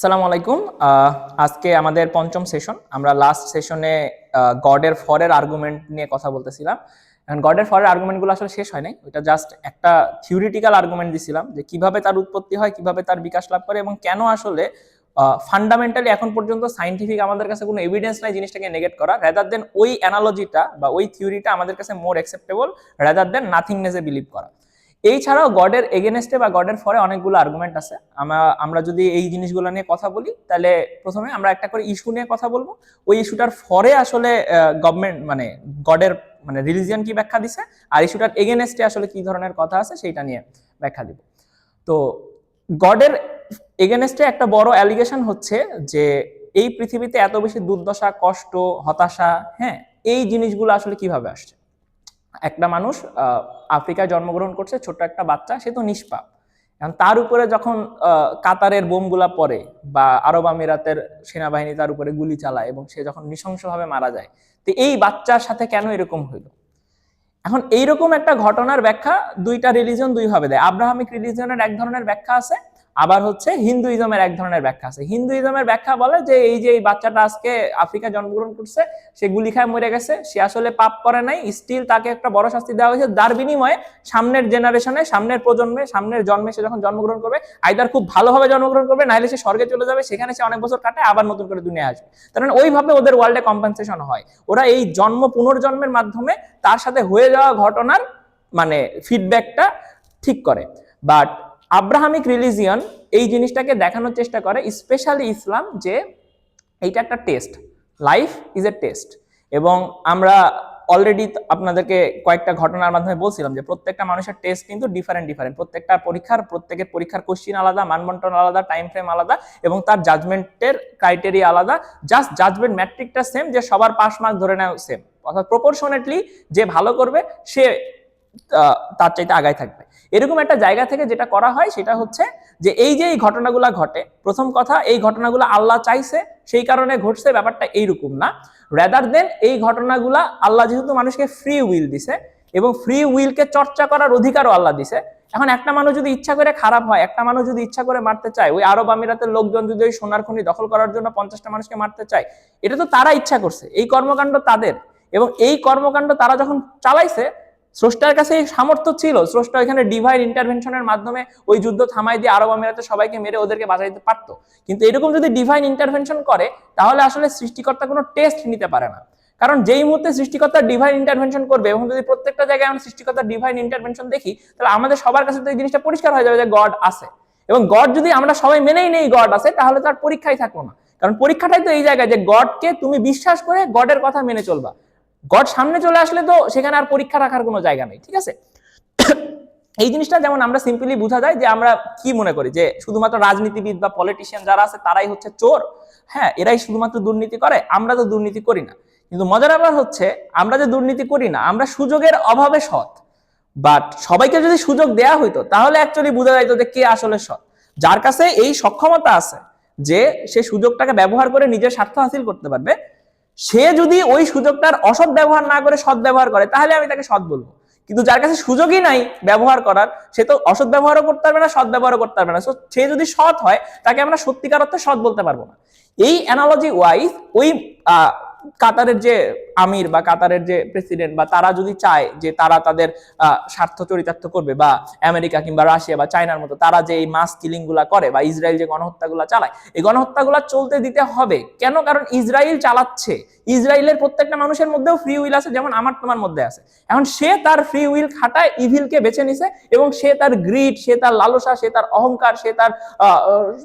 আসসালামু আলাইকুম। আজকে আমাদের পঞ্চম সেশন। আমরা লাস্ট সেশনে গডের ফরের আর্গুমেন্ট নিয়ে কথা বলতেছিলাম। এখন গডের ফরের আর্গুমেন্টগুলো আসলে শেষ হয় নাই, ওইটা জাস্ট একটা থিওরিটিক্যাল আর্গুমেন্ট দিছিলাম যে কিভাবে তার উৎপত্তি হয়, কিভাবে তার বিকাশ লাভ করে এবং কেন আসলে ফান্ডামেন্টালি এখন পর্যন্ত সাইন্টিফিক আমাদের কাছে কোনো এভিডেন্স নাই জিনিসটাকে নেগেট করা, রাদার দেন ওই অ্যানালজিটা বা ওই থিওরিটা আমাদের কাছে মোর অ্যাকসেপ্টেবল রাদার দেন নাথিংনেসে বিলিভ করা। এই ছাড়াও গডের এগেনস্টে বা গডের ফরে অনেকগুলো আর্গুমেন্ট আছে। আমরা যদি এই জিনিসগুলো নিয়ে কথা বলি তাহলে প্রথমে আমরা একটা করে ইস্যু নিয়ে কথা বলবো। ওই ইস্যুটার ফরে আসলে গভর্নমেন্ট মানে গডের মানে রিলিজিয়ন কি ব্যাখ্যা দিছে, আর ইস্যুটার এগেনস্টে আসলে কি ধরনের কথা আছে সেইটা নিয়ে ব্যাখ্যা দিব। তো গডের এগেনস্টে একটা বড় অ্যালিগেশন হচ্ছে যে এই পৃথিবীতে এত বেশি দুর্দশা, কষ্ট, হতাশা, হ্যাঁ, এই জিনিসগুলো আসলে কিভাবে আসছে। একটা মানুষ আফ্রিকায় জন্মগ্রহণ করছে, ছোট্ট একটা বাচ্চা, সে তো নিষ্পাপ। এখন তার উপরে যখন কাতারের বোমগুলা পড়ে বা আরব আমিরাতের সেনাবাহিনী তার উপরে গুলি চালায় এবং সে যখন নৃশংসভাবে মারা যায়, তো এই বাচ্চার সাথে কেন এরকম হইল? এখন এইরকম একটা ঘটনার ব্যাখ্যা দুইটা রিলিজন দুই ভাবে দেয়। আব্রাহামিক রিলিজনের এক ধরনের ব্যাখ্যা আছে, আবার হচ্ছে হিন্দুইজমের এক ধরনের ব্যাখ্যা আছে। হিন্দুইজমের ব্যাখ্যা বলে যে এই যে এই বাচ্চাটা আজকে আফ্রিকায় জন্মগ্রহণ করছে, সে গুলি খায় মরে গেছে, সে আসলে পাপ করে নাই, স্টিল তাকে একটা বড় শাস্তি দেওয়া হয়েছে, যার বিনিময়ে সামনের জেনারেশনে, সামনের প্রজন্মে, সামনের জন্মে সে যখন জন্মগ্রহণ করবে আইদার খুব ভালোভাবে জন্মগ্রহণ করবে, নাহলে সে স্বর্গে চলে যাবে, সেখানে সে অনেক বছর কাটে, আবার নতুন করে দুনিয়া আসবে। তার মানে ওইভাবে ওদের ওয়ার্ল্ডে কম্পেনসেশন হয়। ওরা এই জন্ম পুনর্জন্মের মাধ্যমে তার সাথে হয়ে যাওয়া ঘটনার মানে ফিডব্যাকটা ঠিক করে। বাট আব্রাহামিক রিলিজিয়ন এই জিনিসটাকে দেখানোর চেষ্টা করে, স্পেশালি ইসলাম, যে এইটা একটা test, life is a test. এবং আমরা অলরেডি আপনাদেরকে কয়েকটা ঘটনার মাধ্যমে বলছিলাম যে প্রত্যেকটা মানুষের টেস্ট কিন্তু ডিফারেন্ট ডিফারেন্ট, প্রত্যেকের পরীক্ষার কোশ্চিন আলাদা, মানবন্টন আলাদা, টাইম ফ্রেম আলাদা এবং তার জাজমেন্টের ক্রাইটেরিয়া আলাদা। জাস্ট জাজমেন্ট ম্যাট্রিকটা সেম, যে সবার পাস মার্ক ধরে নেওয়া সেম, অর্থাৎ প্রপোর্শনেটলি যে ভালো করবে সে তার চাইতে আগায় থাকবে। এরকম একটা জায়গা থেকে যেটা করা হয় সেটা হচ্ছে যে এই যে এই ঘটনাগুলো ঘটে, প্রথম কথা এই ঘটনাগুলো আল্লাহ চাইছে সেই কারণে ঘটছে, ব্যাপারটা এইরকম না। রাদার দেন এই ঘটনাগুলা আল্লাহ যেহেতু মানুষকে ফ্রি উইল দিছে এবং ফ্রি উইলকে চর্চা করার অধিকারও আল্লাহ দিছে। এখন একটা মানুষ যদি ইচ্ছা করে খারাপ হয়, একটা মানুষ যদি ইচ্ছা করে মারতে চায়, ওই আরব আমিরাতের লোকজন যদি ওই সোনার খনি দখল করার জন্য 50টা মানুষকে মারতে চায়, এটা তো তারা ইচ্ছা করছে, এই কর্মকাণ্ড তাদের। এবং এই কর্মকাণ্ড তারা যখন চালাইছে, স্রষ্টার কাছে এই সামর্থ্য ছিল, স্রষ্টা এখানে ডিভাইন ইন্টারভেনশনের মাধ্যমে ওই যুদ্ধ থামাই দিয়ে আরব আমিরাতে সবাইকে মেরে ওদেরকে বাঁচাইতে পারতো। কিন্তু এরকম যদি ডিভাইন ইন্টারভেনশন করে তাহলে আসলে সৃষ্টিকর্তা কোনো টেস্ট নিতে পারে না। কারণ যেই মুহূর্তে সৃষ্টিকর্তা ডিভাইন ইন্টারভেনশন করবে, এবং যদি প্রত্যেকটা জায়গায় আমরা সৃষ্টিকর্তার ডিভাইন ইন্টারভেনশন দেখি, তাহলে আমাদের সবার কাছে তো এই জিনিসটা পরিষ্কার হয়ে যাবে যে গড আছে। এবং গড যদি আমরা সবাই মেনেই নেই গড আছে, তাহলে তার পরীক্ষাই থাকলো না। কারণ পরীক্ষাটাই তো এই জায়গায় যে গডকে তুমি বিশ্বাস করে গডের কথা মেনে চলবা। গড সামনে চলে আসলে তো সেখানে আর পরীক্ষা রাখার কোনো জায়গা নেই, ঠিক আছে? এই জিনিসটা যেমন আমরা সিম্পলি বোঝা যায় যে আমরা কি মনে করি যে শুধুমাত্র রাজনীতিবিদ বা পলিটিশিয়ান যারা আছে তারাই হচ্ছে চোর, হ্যাঁ, এরাই শুধুমাত্র দুর্নীতি করে, আমরা তো দুর্নীতি করি না। কিন্তু মজার ব্যাপার হচ্ছে আমরা যে দুর্নীতি করি না, আমরা সুযোগের অভাবে সৎ। বাট সবাইকে যদি সুযোগ দেয়া হইতো তাহলে অ্যাকচুয়ালি বোঝা যাইতো যে কে আসলে সৎ। যার কাছে এই সক্ষমতা আছে যে সে সুযোগটাকে ব্যবহার করে নিজের স্বার্থ হাসিল করতে পারবে, সে যদি ওই সুযোগটার অসৎ ব্যবহার না করে সৎ ব্যবহার করে তাহলে আমি তাকে সৎ বলবো। কিন্তু যার কাছে সুযোগই নাই ব্যবহার করার, সে তো অসৎ ব্যবহারও করতে পারবে না, সৎ ব্যবহারও করতে পারবে না। সে যদি সৎ হয় তাকে আমরা সত্যিকার অর্থে সৎ বলতে পারবো না। এই অ্যানালজি ওয়াইজ ওই কাতারের যে আমির বা কাতারের যে প্রেসিডেন্ট বা তারা যদি চায় যে তারা তাদের স্বার্থ চরিতার্থ করবে, বা আমেরিকা কিংবা রাশিয়া বা চায়নার মতো তারা যে এই মাস কিলিং গুলা করে বা ইসরায়েল যে গণহত্যাগুলা চালায়, এই গণহত্যাগুলা চলতে দিতে হবে। কেন? কারণ ইসরায়েল চালাচ্ছে, ইসরায়েলের প্রত্যেকটা মানুষের মধ্যেও ফ্রি উইল আছে, যেমন আমার তোমার মধ্যে আছে। এখন সে তার ফ্রি উইল খাটায় ইভিলকে বেছে নিছে, এবং সে তার গ্রিড, সে তার লালসা, সে তার অহংকার, সে তার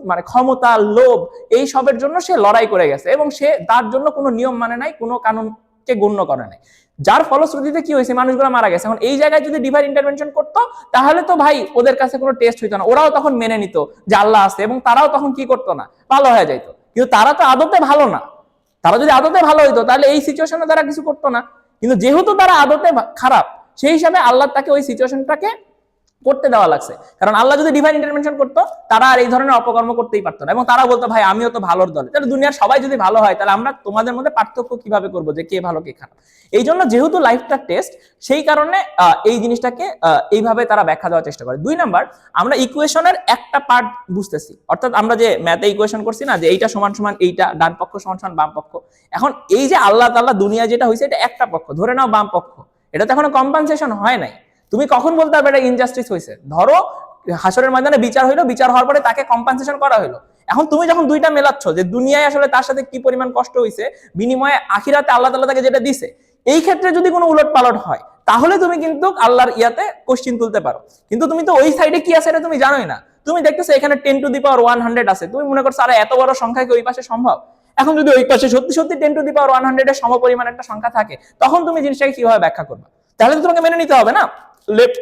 মানে ক্ষমতা, লোভ, এই সবের জন্য সে লড়াই করে গেছে এবং সে তার জন্য কোনো নিয়ম মানে নাই, কোনো কানুনকে গণ্য করে নাই। যার ফলশ্রুতিতে কি হয়েছে, মানুষগুলো মারা গেছে। এখন এই জায়গায় যদি ডিভাইন ইন্টারভেনশন করতো তাহলে তো ভাই ওদের কাছে কোনো টেস্ট হইতো না, ওরাও তখন মেনে নিত যে আল্লাহ আছে এবং তারাও তখন কি করতো না, ভালো হয়ে যাইতো। কিন্তু তারা তো আদতে ভালো না, তারা যদি আদতে ভালো হইতো তাহলে এই সিচুয়েশনে তারা কিছু করতো না। কিন্তু যেহেতু তারা আদতে খারাপ, সেই হিসাবে আল্লাহ তাকে ওই সিচুয়েশনটাকে করতে দেওয়া লাগছে, কারণ আল্লাহ যদি ডিভাইন ইন্টারভেনশন করতো তারা আর এই ধরনের অপকর্ম করতেই পারতো না, এবং তারা বলতো ভাই আমিও তো ভালোর দলে, তাহলে দুনিয়ার সবাই যদি ভালো হয় তাহলে আমরা তোমাদের মধ্যে পার্থক্য কিভাবে করবো যে কে ভালো কে খারাপ। এই জন্য যেহেতু লাইফটা টেস্ট, সেই কারণে এই জিনিসটাকে এইভাবে তারা ব্যাখ্যা দেওয়ার চেষ্টা করে। 2 নাম্বার, আমরা ইকুয়েশনের একটা পার্ট বুঝতেছি, অর্থাৎ আমরা যে ম্যাথে ইকুয়েশন করছি না যে এইটা সমান সমান এইটা, ডান পক্ষ সমান সমান বাম পক্ষ, এখন এই যে আল্লাহ তাআলা দুনিয়া যেটা হয়েছে এটা একটা পক্ষ, ধরে নাও বাম পক্ষ, এটা তো এখনো কম্পেনসেশন হয় নাই। তুমি কখন বলতে পারবে এটা ইনজাস্টিস হয়েছে? ধরো হাসরের ময়দানে বিচার হইলো, বিচার হওয়ার পরে তাকে কম্পেনসেশন করা হলো। এখন তুমি যখন দুইটা মেলাচ্ছ যে দুনিয়ায় আসলে তার সাথে কি পরিমাণ কষ্ট হয়েছে, বিনিময়ে আখিরাতে আল্লাহ তাআলা তাকে যেটা দিছে, এই ক্ষেত্রে যদি কোনো উলট পালট হয় তাহলে তুমি কিন্তু আল্লাহর ইয়াতে কোশ্চিন তুলতে পারো। কিন্তু তুমি তো ওই সাইডে কি আছে এটা তুমি জানোই না, তুমি দেখতেছো এখানে 10⁻100 আছে, তুমি মনে করছো আরে এত বড় সংখ্যা কি ওই পাশে সম্ভব? এখন যদি ওই পাশে সত্যি সত্যি 10⁻100 এর সমপরিমাণ একটা সংখ্যা থাকে, তখন তুমি জিনিসটাকে কিভাবে ব্যাখ্যা করবে? তাহলে তো তোমাকে মেনে নিতে হবে না left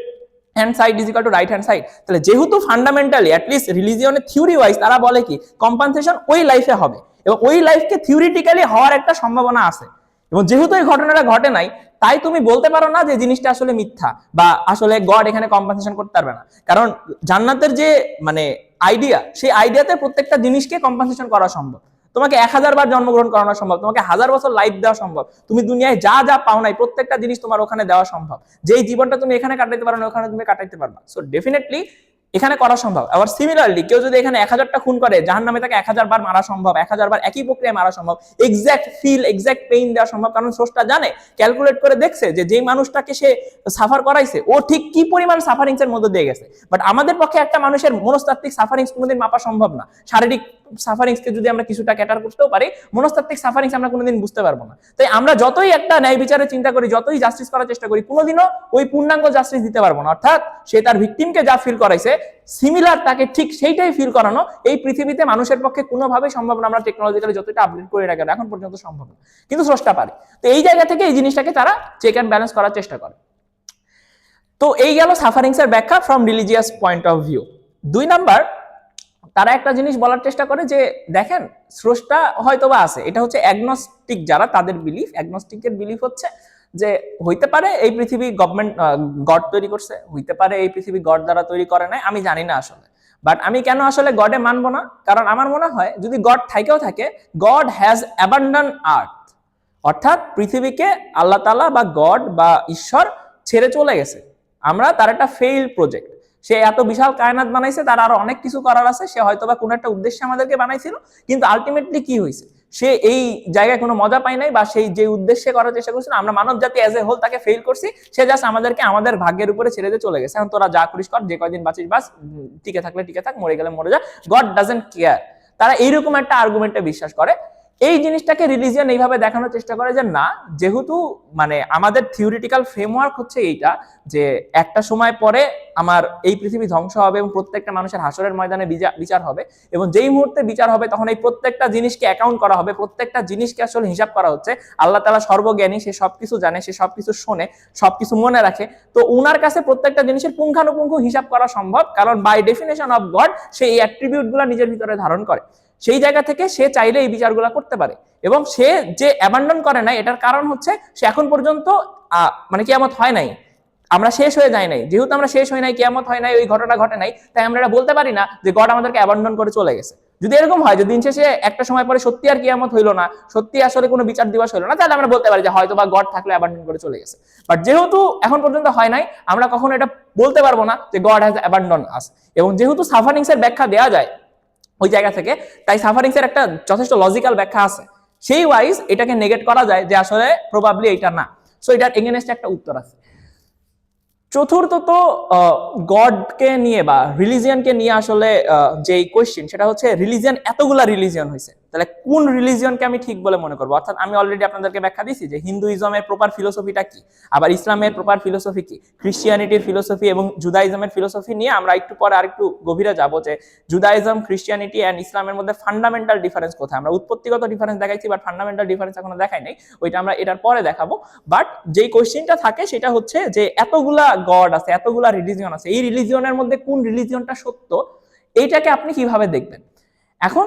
hand side is equal to right hand side. তাহলে যেহেতু ফান্ডামেন্টালি অ্যাটলিস্ট রিলিজিয়নের থিওরি ওয়াইজ তারা বলে কি কম্পেনসেশন ওই লাইফে হবে, এবং ওই লাইফকে থিওরিটিক্যালি হওয়ার একটা সম্ভাবনা আছে, এবং যেহেতু এই ঘটনাটা ঘটে নাই, তাই তুমি বলতে পারো না যে জিনিসটা আসলে মিথ্যা বা আসলে গড এখানে কম্পেনসেশন করতে পারবে না। কারণ জান্নাতের যে মানে আইডিয়া, সেই আইডিয়াতে প্রত্যেকটা জিনিসকে কম্পেনসেশন করা সম্ভব। তোমাকে 1000 বার জন্মগ্রহণ করানো সম্ভব, তোমাকে 1000 বছর লাইফ দেওয়া সম্ভব, তুমি দুনিয়ায় যা যা পাও নাই প্রত্যেকটা জিনিস তোমার ওখানে দেওয়া সম্ভব। যেই জীবনটা তুমি এখানে কাটাইতে পারো না ওখানে তুমি কাটাইতে পারবা। সো ডেফিনেটলি এখানে করা সম্ভব। আবার সিমিলারলি কেউ যদি এখানে 1000টা খুন করে, জাহান্নামে তাকে 1000 বার মারা সম্ভব, 1000 বার একই প্রক্রিয়ায় মারা সম্ভব, এক্সাক্ট ফিল এক্সাক্ট পেইন দেওয়া সম্ভব, কারণ স্রষ্টা জানে, ক্যালকুলেট করে দেখছে যে যেই মানুষটাকে সে সাফার করাইছে ও ঠিক কি পরিমাণ সাফারিংস এর মধ্যে দিয়ে গেছে। বাট আমাদের পক্ষে একটা মানুষের মনস্তাত্ত্বিক সাফারিংস কোনোদিন মাপা সম্ভব না। শারীরিক সাফারিংসকে যদি আমরা কিছুটা ক্যাটার করতেও পারি, মনস্তাত্ত্বিক সাফারিংস আমরা কোনোদিন বুঝতে পারবো না। তাই আমরা যতই একটা ন্যায় বিচারের চিন্তা করি, যতই জাস্টিস করার চেষ্টা করি, কোনোদিনও ওই পূর্ণাঙ্গ জাস্টিস দিতে পারবো না। অর্থাৎ সে তার ভিকটিমকে যা ফিল করাইছে সিমিলার তাকে ঠিক সেইটাই ফিল করানো এই পৃথিবীতে মানুষের পক্ষে কোনোভাবেই সম্ভব না। আমরা টেকনোলজিক্যালি যতটা আপডেট করে রাখি এখন পর্যন্ত সম্ভব না, কিন্তু স্রষ্টা পারে। তো এই জায়গা থেকে এই জিনিসটাকে তারা চেক অ্যান্ড ব্যালেন্স করার চেষ্টা করে। তো এই গেল সাফারিংস এর ব্যাখ্যা from religious point of view. 2 number, তারা একটা জিনিস বলার চেষ্টা করে যে দেখেন স্রষ্টা হয়তোবা আছে, এটা হচ্ছে অ্যাগনস্টিক যারা তাদের বিলিফ। অ্যাগনস্টিকের বিলিফ হচ্ছে যে হইতে পারে এই পৃথিবী গভর্নমেন্ট গড তৈরি করছে, হইতে পারে এই পৃথিবী গড দ্বারা তৈরি করে নাই, আমি জানি না আসলে। বাট আমি কেন আসলে গডে মানবো না? কারণ আমার মনে হয় যদি গড থাকেও থাকে, গড হ্যাজ অ্যাবান্ডন আর্থ, অর্থাৎ পৃথিবীকে আল্লাহ তাআলা বা গড বা ঈশ্বর ছেড়ে চলে গেছে। আমরা তার একটা ফেইল প্রজেক্ট, সে এত বিশাল কায়নাত বানাইছে, তার আরো অনেক কিছু করার আছে, সে হয়তোবা কোনো একটা উদ্দেশ্যে আমাদেরকে বানাইছিল, কিন্তু আলটিমেটলি কি হয়েছে, সে এই জায়গায় কোনো মজা পায় নাই, বা সেই যে উদ্দেশ্যে করার চেষ্টা করছিল আমরা মানব জাতি এজ এ হোল তাকে ফেল করছি, সে জাস্ট আমাদেরকে আমাদের ভাগ্যের উপরে ছেড়ে দিয়ে চলে গেছে। এখন তোরা যা করিস কর, যে কয়দিন বাঁচিস বাস, টিকে থাকলে টিকে থাক, মরে গেলে মরে যা, গড ডাজন্ট কেয়ার। তারা এইরকম একটা আর্গুমেন্টে বিশ্বাস করে। এই জিনিসটাকে রিলিজিয়ন এইভাবে দেখানোর চেষ্টা করে যে না, যেহেতু মানে আমাদের থিওরিটিক্যাল ফ্রেমওয়ার্ক হচ্ছে এইটা যে একটা সময় পরে আমার এই পৃথিবী ধ্বংস হবে এবং প্রত্যেকটা মানুষের হাসরের ময়দানে বিচার হবে, এবং যেই মুহূর্তে বিচার হবে তখন এই প্রত্যেকটা জিনিসকে অ্যাকাউন্ট করা হবে, প্রত্যেকটা জিনিসকে আসলে হিসাব করা হচ্ছে। আল্লাহ তাআলা সর্বজ্ঞানী, সে সবকিছু জানে, সে সবকিছু শোনে, সবকিছু মনে রাখে। তো উনার কাছে প্রত্যেকটা জিনিসের পুঙ্খানুপুঙ্খ হিসাব করা সম্ভব, কারণ বাই ডেফিনেশন অফ গড সে এই অ্যাট্রিবিউটগুলো নিজের ভিতরে ধারণ করে। সেই জায়গা থেকে সে চাইলে এই বিচারগুলো করতে পারে, এবং সে যে অ্যাবান্ডন করে নাই এটার কারণ হচ্ছে সে এখন পর্যন্ত মানে কিয়ামত হয় নাই, আমরা শেষ হয়ে যাই নাই। যেহেতু আমরা শেষ হয় নাই, কিয়ামত হয় নাই, ওই ঘটনা ঘটে নাই, তাই আমরা এটা বলতে পারি না যে গড আমাদেরকে অ্যাবান্ডন করে চলে গেছে। যদি এরকম হয় যে দিন শেষে একটা সময় পরে সত্যি আর কিয়ামত হইলো না, সত্যি আসলে কোনো বিচার দিবস হইলো না, তাহলে আমরা বলতে পারি যে হয়তো বা গড থাকলে অ্যাবান্ডন করে চলে গেছে। বাট যেহেতু এখন পর্যন্ত হয় নাই, আমরা কখনো এটা বলতে পারবো না যে গড হ্যাজ অ্যাবান্ডন আস। এবং যেহেতু সাফারিংস এর ব্যাখ্যা দেওয়া যায় ওই জায়গা থেকে, তাই সাফারিংস এর একটা যথেষ্ট লজিক্যাল ব্যাখ্যা আছে, সেই ওয়াইজ এটাকে নেগেট করা যায় যে আসলে প্রবাবলি এটা না। সো এটার এগেইনস্টে একটা উত্তর আছে। চতুর্থত গডকে নিয়ে বা রিলিজিয়নকে নিয়ে আসলে যে কোয়েশ্চেন, সেটা হচ্ছে রিলিজিয়ন এতগুলা রিলিজিয়ন হয়েছে, তাহলে কোন রিলিজিয়নকে আমি ঠিক বলে মনে করবো? অর্থাৎ আমি অলরেডি আপনাদেরকে ব্যাখ্যা দিয়েছি যে হিন্দুইজমের প্রপার ফিলোসফিটা কি, আবার ইসলামের প্রপার ফিলোসফি কি, ক্রিশ্চিয়ানিটির ফিলোসফি এবং জুদাইজমের ফিলোসফি নিয়ে আমরা একটু পরে আরেকটু গভীরে যাবো যে জুদাইজম, ক্রিশ্চিয়ানিটি অ্যান্ড ইসলামের মধ্যে ফান্ডামেন্টাল ডিফারেন্স কোথায়। আমরা উৎপত্তিগত ডিফারেন্স দেখাইছি, বাট ফান্ডামেন্টাল ডিফারেন্স এখনো দেখাই নাই, ওইটা আমরা এটার পরে দেখাবো। বাট যেই কোয়েশ্চেনটা থাকে সেটা হচ্ছে যে এতগুলা গড আছে, এতগুলা রিলিজিয়ন আছে, এই রিলিজিয়নের মধ্যে কোন রিলিজিয়নটা সত্য, এইটাকে আপনি কিভাবে দেখবেন? এখন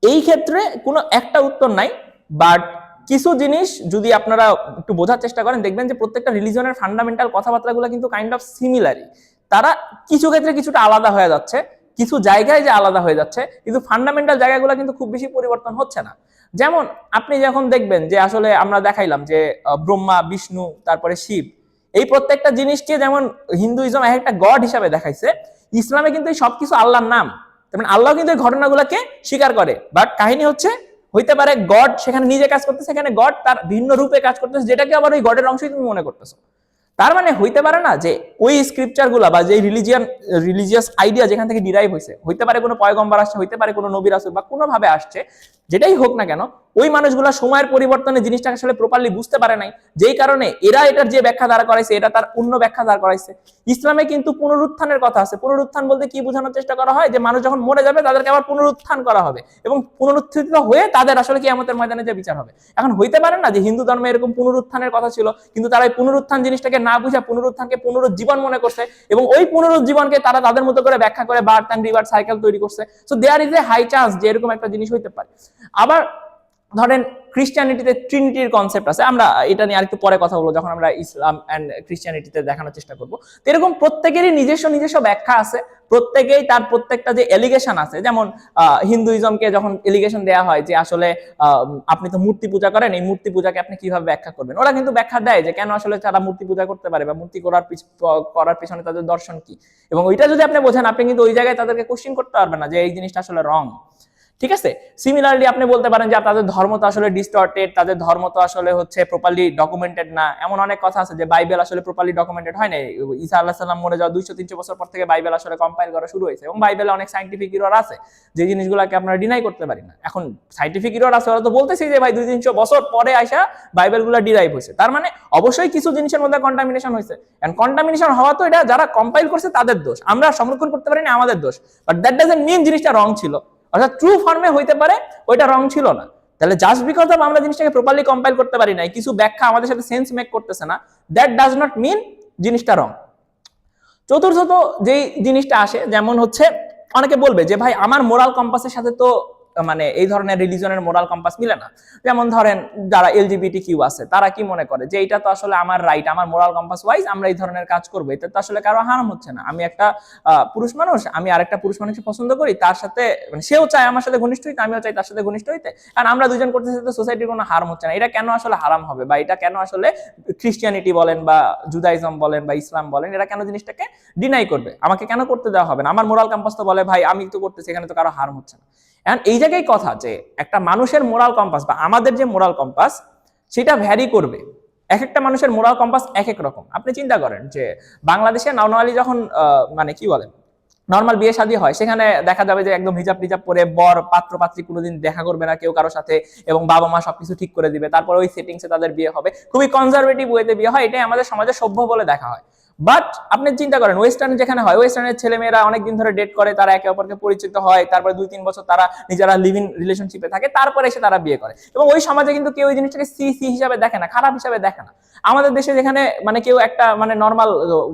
এই ক্ষেত্রে কোনো একটা উত্তর নাই, বাট কিছু জিনিস যদি আপনারা একটু বোঝার চেষ্টা করেন দেখবেন যে প্রত্যেকটা রিলিজিয়নের ফান্ডামেন্টাল কথাবার্তাগুলো কিন্তু কাইন্ড অফ সিমিলারই। তারা কিছু ক্ষেত্রে কিছুটা আলাদা হয়ে যাচ্ছে, কিছু জায়গায় যে আলাদা হয়ে যাচ্ছে, কিন্তু ফান্ডামেন্টাল জায়গাগুলো কিন্তু খুব বেশি পরিবর্তন হচ্ছে না। যেমন আপনি যখন দেখবেন যে আসলে আমরা দেখাইলাম যে ব্রহ্মা, বিষ্ণু, তারপরে শিব, এই প্রত্যেকটা জিনিসকে যেমন হিন্দুইজম একটা গড হিসাবে দেখাইছে, ইসলামে কিন্তু এই সবকিছু আল্লাহর নাম। তেমন আল্লাহ কিন্তু এই ঘটনাগুলোকে স্বীকার করে, বাট কাহিনী হচ্ছে হইতে পারে গড সেখানে নিজে কাজ করতেছে, সেখানে গড তার ভিন্ন রূপে কাজ করতেছে, যেটাকে আবার ওই গডের অংশই তুমি মনে করতেছো। তার মানে হইতে পারে না যে ওই স্ক্রিপচার গুলা বা যে রিলিজিয়াস আইডিয়া যেখান থেকে ডিরাইভ হয়েছে, হইতে পারে কোনো পয়গম্বর আসছে, হইতে পারে কোনো নবী রাসূল বা কোনো ভাবে আসছে, যেটাই হোক না কেন, ওই মানুষগুলা সময়ের পরিবর্তনে জিনিসটা আসলে প্রপারলি বুঝতে পারে নাই, যেই কারণে এরা এটার যে ব্যাখ্যা দাঁড় করাইছে এটা তার অন্য ব্যাখ্যা দাঁড় করাইছে। ইসলামে কিন্তু পুনরুত্থানের কথা আছে। পুনরুত্থান বলতে কি বোঝানোর চেষ্টা করা হয়, যে মানুষ যখন মরে যাবে তাদেরকে আবার পুনরুত্থান করা হবে এবং পুনরুত্থিত হয়ে তাদের আসলে কিয়ামতের ময়দানে যে বিচার হবে। এখন হইতে পারে না যে হিন্দু ধর্মে এরকম পুনরুত্থানের কথা ছিল, কিন্তু তারা এই পুনরুত্থান জিনিসটাকে না বুঝে পুনরুত্থানকে পুনরুজ্জীবন মনে করছে এবং ওই পুনরুজ্জীবনকে তারা তাদের মতো করে ব্যাখ্যা করে বার্থ এন্ড রিভার্স সাইকেল তৈরি করছে। So there is a high chance যে এরকম একটা জিনিস হইতে পারে। আবার ধরেন ক্রিশ্চিয়ানিটিতে ট্রিনিটির কনসেপ্ট আছে, আমরা এটা নিয়ে আরেকটু পরে কথা বলবো যখন আমরা ইসলাম এন্ড ক্রিশ্চিয়ানিটিতে দেখানোর চেষ্টা করবো। তো এরকম প্রত্যেকেরই নিজস্ব নিজস্ব ব্যাখ্যা আছে, প্রত্যেকেই তার প্রত্যেকটা যে এলিগেশন আছে, যেমন হিন্দুইজমকে যখন এলিগেশন দেওয়া হয় যে আসলে আপনি তো মূর্তি পূজা করেন, এই মূর্তি পূজাকে আপনি কিভাবে ব্যাখ্যা করবেন, ওরা কিন্তু ব্যাখ্যা দেয় যে কেন আসলে তারা মূর্তি পূজা করতে পারে বা মূর্তি করার পিছনে তাদের দর্শন কি, এবং ওইটা যদি আপনি বোঝেন, আপনি কিন্তু ওই জায়গায় তাদেরকে কোশ্চেন করতে পারবেন না যে এই জিনিসটা আসলে রং। ঠিক আছে, সিমিলারলি আপনি বলতে পারেন যে তাদের ধর্ম তো আসলে ডিস্টর্টেড, তাদের ধর্ম তো আসলে হচ্ছে প্রপারলি ডকুমেন্টেড না। এমন অনেক কথা আছে যে বাইবেল আসলে প্রপারলি ডকুমেন্টেড হয় না, ঈসা আলাইহিস সালাম মরে যাওয়া 200-300 বছর পর থেকে বাইবেল আসলে কম্পাইল করা শুরু হয়েছে, এবং বাইবেলে অনেক সাইন্টিফিক এরর আছে যে জিনিসগুলোকে আমরা ডিনাই করতে পারি না। এখন সাইন্টিফিক এরর আছে, ওরা তো বলতেছি যে ভাই 200-300 বছর পরে আইসা বাইবেলগুলো ডিরাইভ হয়েছে, তার মানে অবশ্যই কিছু জিনিসের মধ্যে কন্টামিনেশন হয়েছে। এন্ড কন্টামিনেশন হওয়া তো এটা যারা কম্পাইল করছে তাদের দোষ, আমরা সংরক্ষণ করতে পারি না আমাদের দোষ, বাট দ্যাট ডাজন্ট মিন জিনিসটা রং ছিল, অর্থাৎ ট্রু ফর্মে হইতে পারে ওইটা রং ছিল না। তাহলে জাস্ট বিকজ অফ আমরা জিনিসটাকে প্রপারলি কম্পাইল করতে পারি না, কিছু ব্যাখ্যা আমাদের সাথে সেন্স মেক করতেছে না, দ্যাট ডাজ নট মিন জিনিসটা রং। চতুর্থত যেই জিনিসটা আসে, যেমন হচ্ছে অনেকে বলবে যে ভাই আমার মোরাল কম্পাসের সাথে তো মানে এই ধরনের রিলিজনের মোরাল কম্পাস মিলে না। যেমন ধরেন যারা এলজিবিটি কিউ আছে তারা কি মনে করে যে এটা তো আসলে আমার রাইট, আমার মোরাল কম্পাস ওয়াইজ আমরা এই ধরনের কাজ করবো, এটা তো আসলে কারো হারাম হচ্ছে না। আমি একটা পুরুষ মানুষ, আমি আরেকটা পুরুষ মানুষকে পছন্দ করি, তার সাথে মানে সেও চায় আমার সাথে ঘনিষ্ঠ হইতে, আমিও চাই তার সাথে ঘনিষ্ঠ হইতে, আর আমরা দুজন করতেছি, তো সোসাইটির কোনো হারাম হচ্ছে না, এটা কেন আসলে হারাম হবে, বা এটা কেন আসলে ক্রিশ্চিয়ানিটি বলেন বা জুদাইজম বলেন বা ইসলাম বলেন, এরা কেন জিনিসটাকে ডিনাই করবে, আমাকে কেন করতে দেওয়া হবে না? আমার মোরাল কম্পাস তো বলে ভাই আমি তো করতেছি, এখানে তো কারো হারাম হচ্ছে না। এখন এই জায়গায় কথা যে একটা মানুষের মোরাল কম্পাস বা আমাদের যে মোরাল কম্পাস সেটা ভ্যারি করবে, এক একটা মানুষের মোরাল কম্পাস এক এক রকম। আপনি চিন্তা করেন যে বাংলাদেশে নর্মালি যখন মানে কি বলে নর্মাল বিয়ে শাদী হয়, সেখানে দেখা যাবে যে একদম হিজাব টিজাব পরে বর পাত্র পাত্রী কোনোদিন দেখা করবে না কেউ কারোর সাথে, এবং বাবা মা সবকিছু ঠিক করে দিবে, তারপর ওই সেটিংসে তাদের বিয়ে হবে, খুবই কনজারভেটিভ ওয়েতে বিয়ে হয়, এটাই আমাদের সমাজে সভ্য বলে দেখা হয়। বাট আপনি চিন্তা করেন ওয়েস্টার্নে যেখানে হয়, ওয়েস্টার্নের ছেলেমেয়েরা অনেকদিন ধরে ডেট করে, তারা একে অপরকে পরিচিত হয়, তারপরে 2-3 বছর তারা নিজেরা লিভ ইন রিলেশনশিপে থাকে, তারপরে এসে তারা বিয়ে করে, এবং ওই সমাজে কিন্তু কেউ ওই জিনিসটাকে সি সি হিসাবে দেখে না, খারাপ হিসাবে দেখে না। আমাদের দেশে যেখানে মানে কেউ একটা মানে নর্মাল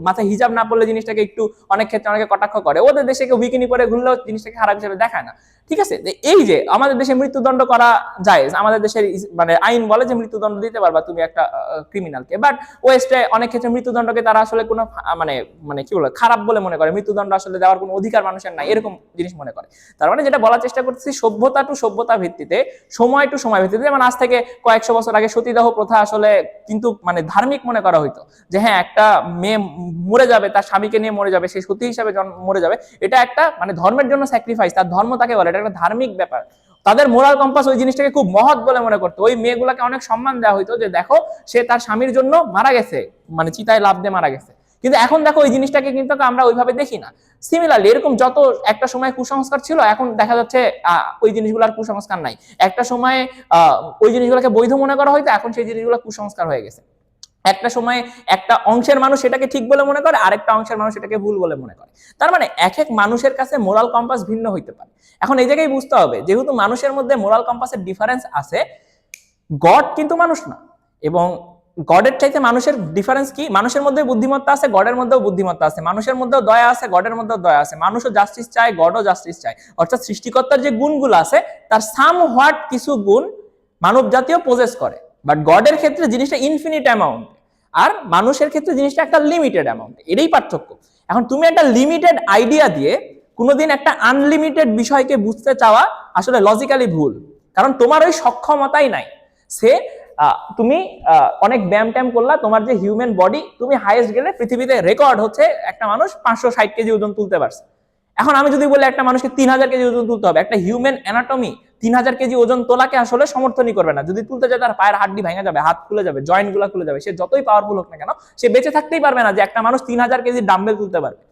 মাথায় হিজাব না পড়লে জিনিসটাকে একটু অনেক ক্ষেত্রে অনেকে কটাক্ষ করে, ওদের দেশে কেউ বিকিনি পরে ঘুরলেও জিনিসটাকে খারাপ হিসেবে দেখায় না। ঠিক আছে, এই যে আমাদের দেশে মৃত্যুদণ্ড করা যায়, আমাদের দেশের মানে আইন বলে যে মৃত্যুদণ্ড দিতে পারবা তুমি একটা ক্রিমিনালকে, বাট ওয়েস্টে অনেক ক্ষেত্রে মৃত্যুদণ্ডকে তারা আসলে কোনো মানে মানে কি বলে খারাপ বলে মনে করে, মৃত্যুদণ্ড আসলে দেওয়ার কোনো অধিকার মানুষের নাই এরকম জিনিস মনে করে। তার মানে যেটা বলার চেষ্টা করতেছি, সভ্যতা টু সভ্যতা ভিত্তিতে, সময় টু সময় ভিত্তিতে, যেমন আজ থেকে কয়েকশো বছর আগে সতীদাহ প্রথা আসলে কিন্তু মানে ধার্মিক মনে করা হইতো, যে হ্যাঁ একটা মেয়ে মরে যাবে, তার স্বামীকে নিয়ে মরে যাবে, সেই সতী হিসাবে মরে যাবে, এটা একটা মানে ধর্মের জন্য স্যাক্রিফাইস, তার ধর্ম তাকে বলে, এটা একটা ধার্মিক ব্যাপার। তাদের মোরাল কম্পাস ওই জিনিসটাকে খুব মহৎ বলে মনে করতো, ওই মেয়েগুলোকে অনেক সম্মান দেওয়া হইতো, যে দেখো সে তার স্বামীর জন্য মারা গেছে, মানে চিতায় লাফ দিয়ে মারা গেছে। কিন্তু এখন দেখো ওই জিনিসটাকে কিন্তু আমরা ওইভাবে দেখি না। সিমিলারলি এরকম যত একটা সময় কুসংস্কার ছিল, এখন দেখা যাচ্ছে ওই জিনিসগুলোর কুসংস্কার নাই। একটা সময় ওই জিনিসগুলোকে বৈধ মনে করা হয়তো, এখন সেই জিনিসগুলো কুসংস্কার হয়ে গেছে। একটা সময় একটা অংশের মানুষ সেটাকে ঠিক বলে মনে করে, আরেকটা অংশের মানুষ সেটাকে ভুল বলে মনে করে। তার মানে এক এক মানুষের কাছে মোরাল কম্পাস ভিন্ন হইতে পারে। এখন এই জায়গায় বুঝতে হবে, যেহেতু মানুষের মধ্যে মোরাল কম্পাসের ডিফারেন্স আছে, গড কিন্তু মানুষ না, এবং গডের চাইতে মানুষের ডিফারেন্স কি, মানুষের মধ্যে বুদ্ধিমত্তা আছে, গডের মধ্যেও বুদ্ধিমত্তা আছে, মানুষের মধ্যেও দয়া আছে, গডের মধ্যেও দয়া আছে, মানুষও জাস্টিস চায়, গডও জাস্টিস চায়। অর্থাৎ সৃষ্টিকর্তার যে গুণগুলো আছে তার সাম হোয়াট কিছু গুণ মানব জাতীয় পজেস করে, বাট গডের ক্ষেত্রে জিনিসটা ইনফিনিট অ্যামাউন্ট, আর মানুষের ক্ষেত্রে জিনিসটা একটা লিমিটেড অ্যামাউন্ট, এটাই পার্থক্য। এখন তুমি একটা লিমিটেড আইডিয়া দিয়ে কোনোদিন একটা আনলিমিটেড বিষয়কে বুঝতে চাওয়া আসলে লজিক্যালি ভুল, কারণ তোমার ওই সক্ষমতাই নাই। সে তুমি অনেক ব্যায়াম ট্যাম করলা, তোমার যে হিউম্যান বডি, তুমি হাইয়েস্ট গেলে পৃথিবীতে রেকর্ড হচ্ছে একটা মানুষ 560 কেজি ওজন তুলতে পারছে। এখন আমি যদি বলি একটা মানুষকে 3000 কেজি ওজন তুলতে হবে, একটা হিউম্যান অ্যানাটমি 3000 কেজি ওজন তোলাকে আসলে সমর্থনই করবে না। যদি তুলতে যায় তার পায়ের হাড্ডি ভেঙে যাবে, হাত খুলে যাবে, জয়েন্ট গুলা খুলে যাবে, সে যতই পাওয়ারফুল হোক না কেন সে বেঁচে থাকতেই পারবে না যে একটা মানুষ 3000 কেজি ডাম্বেল তুলতে পারবে।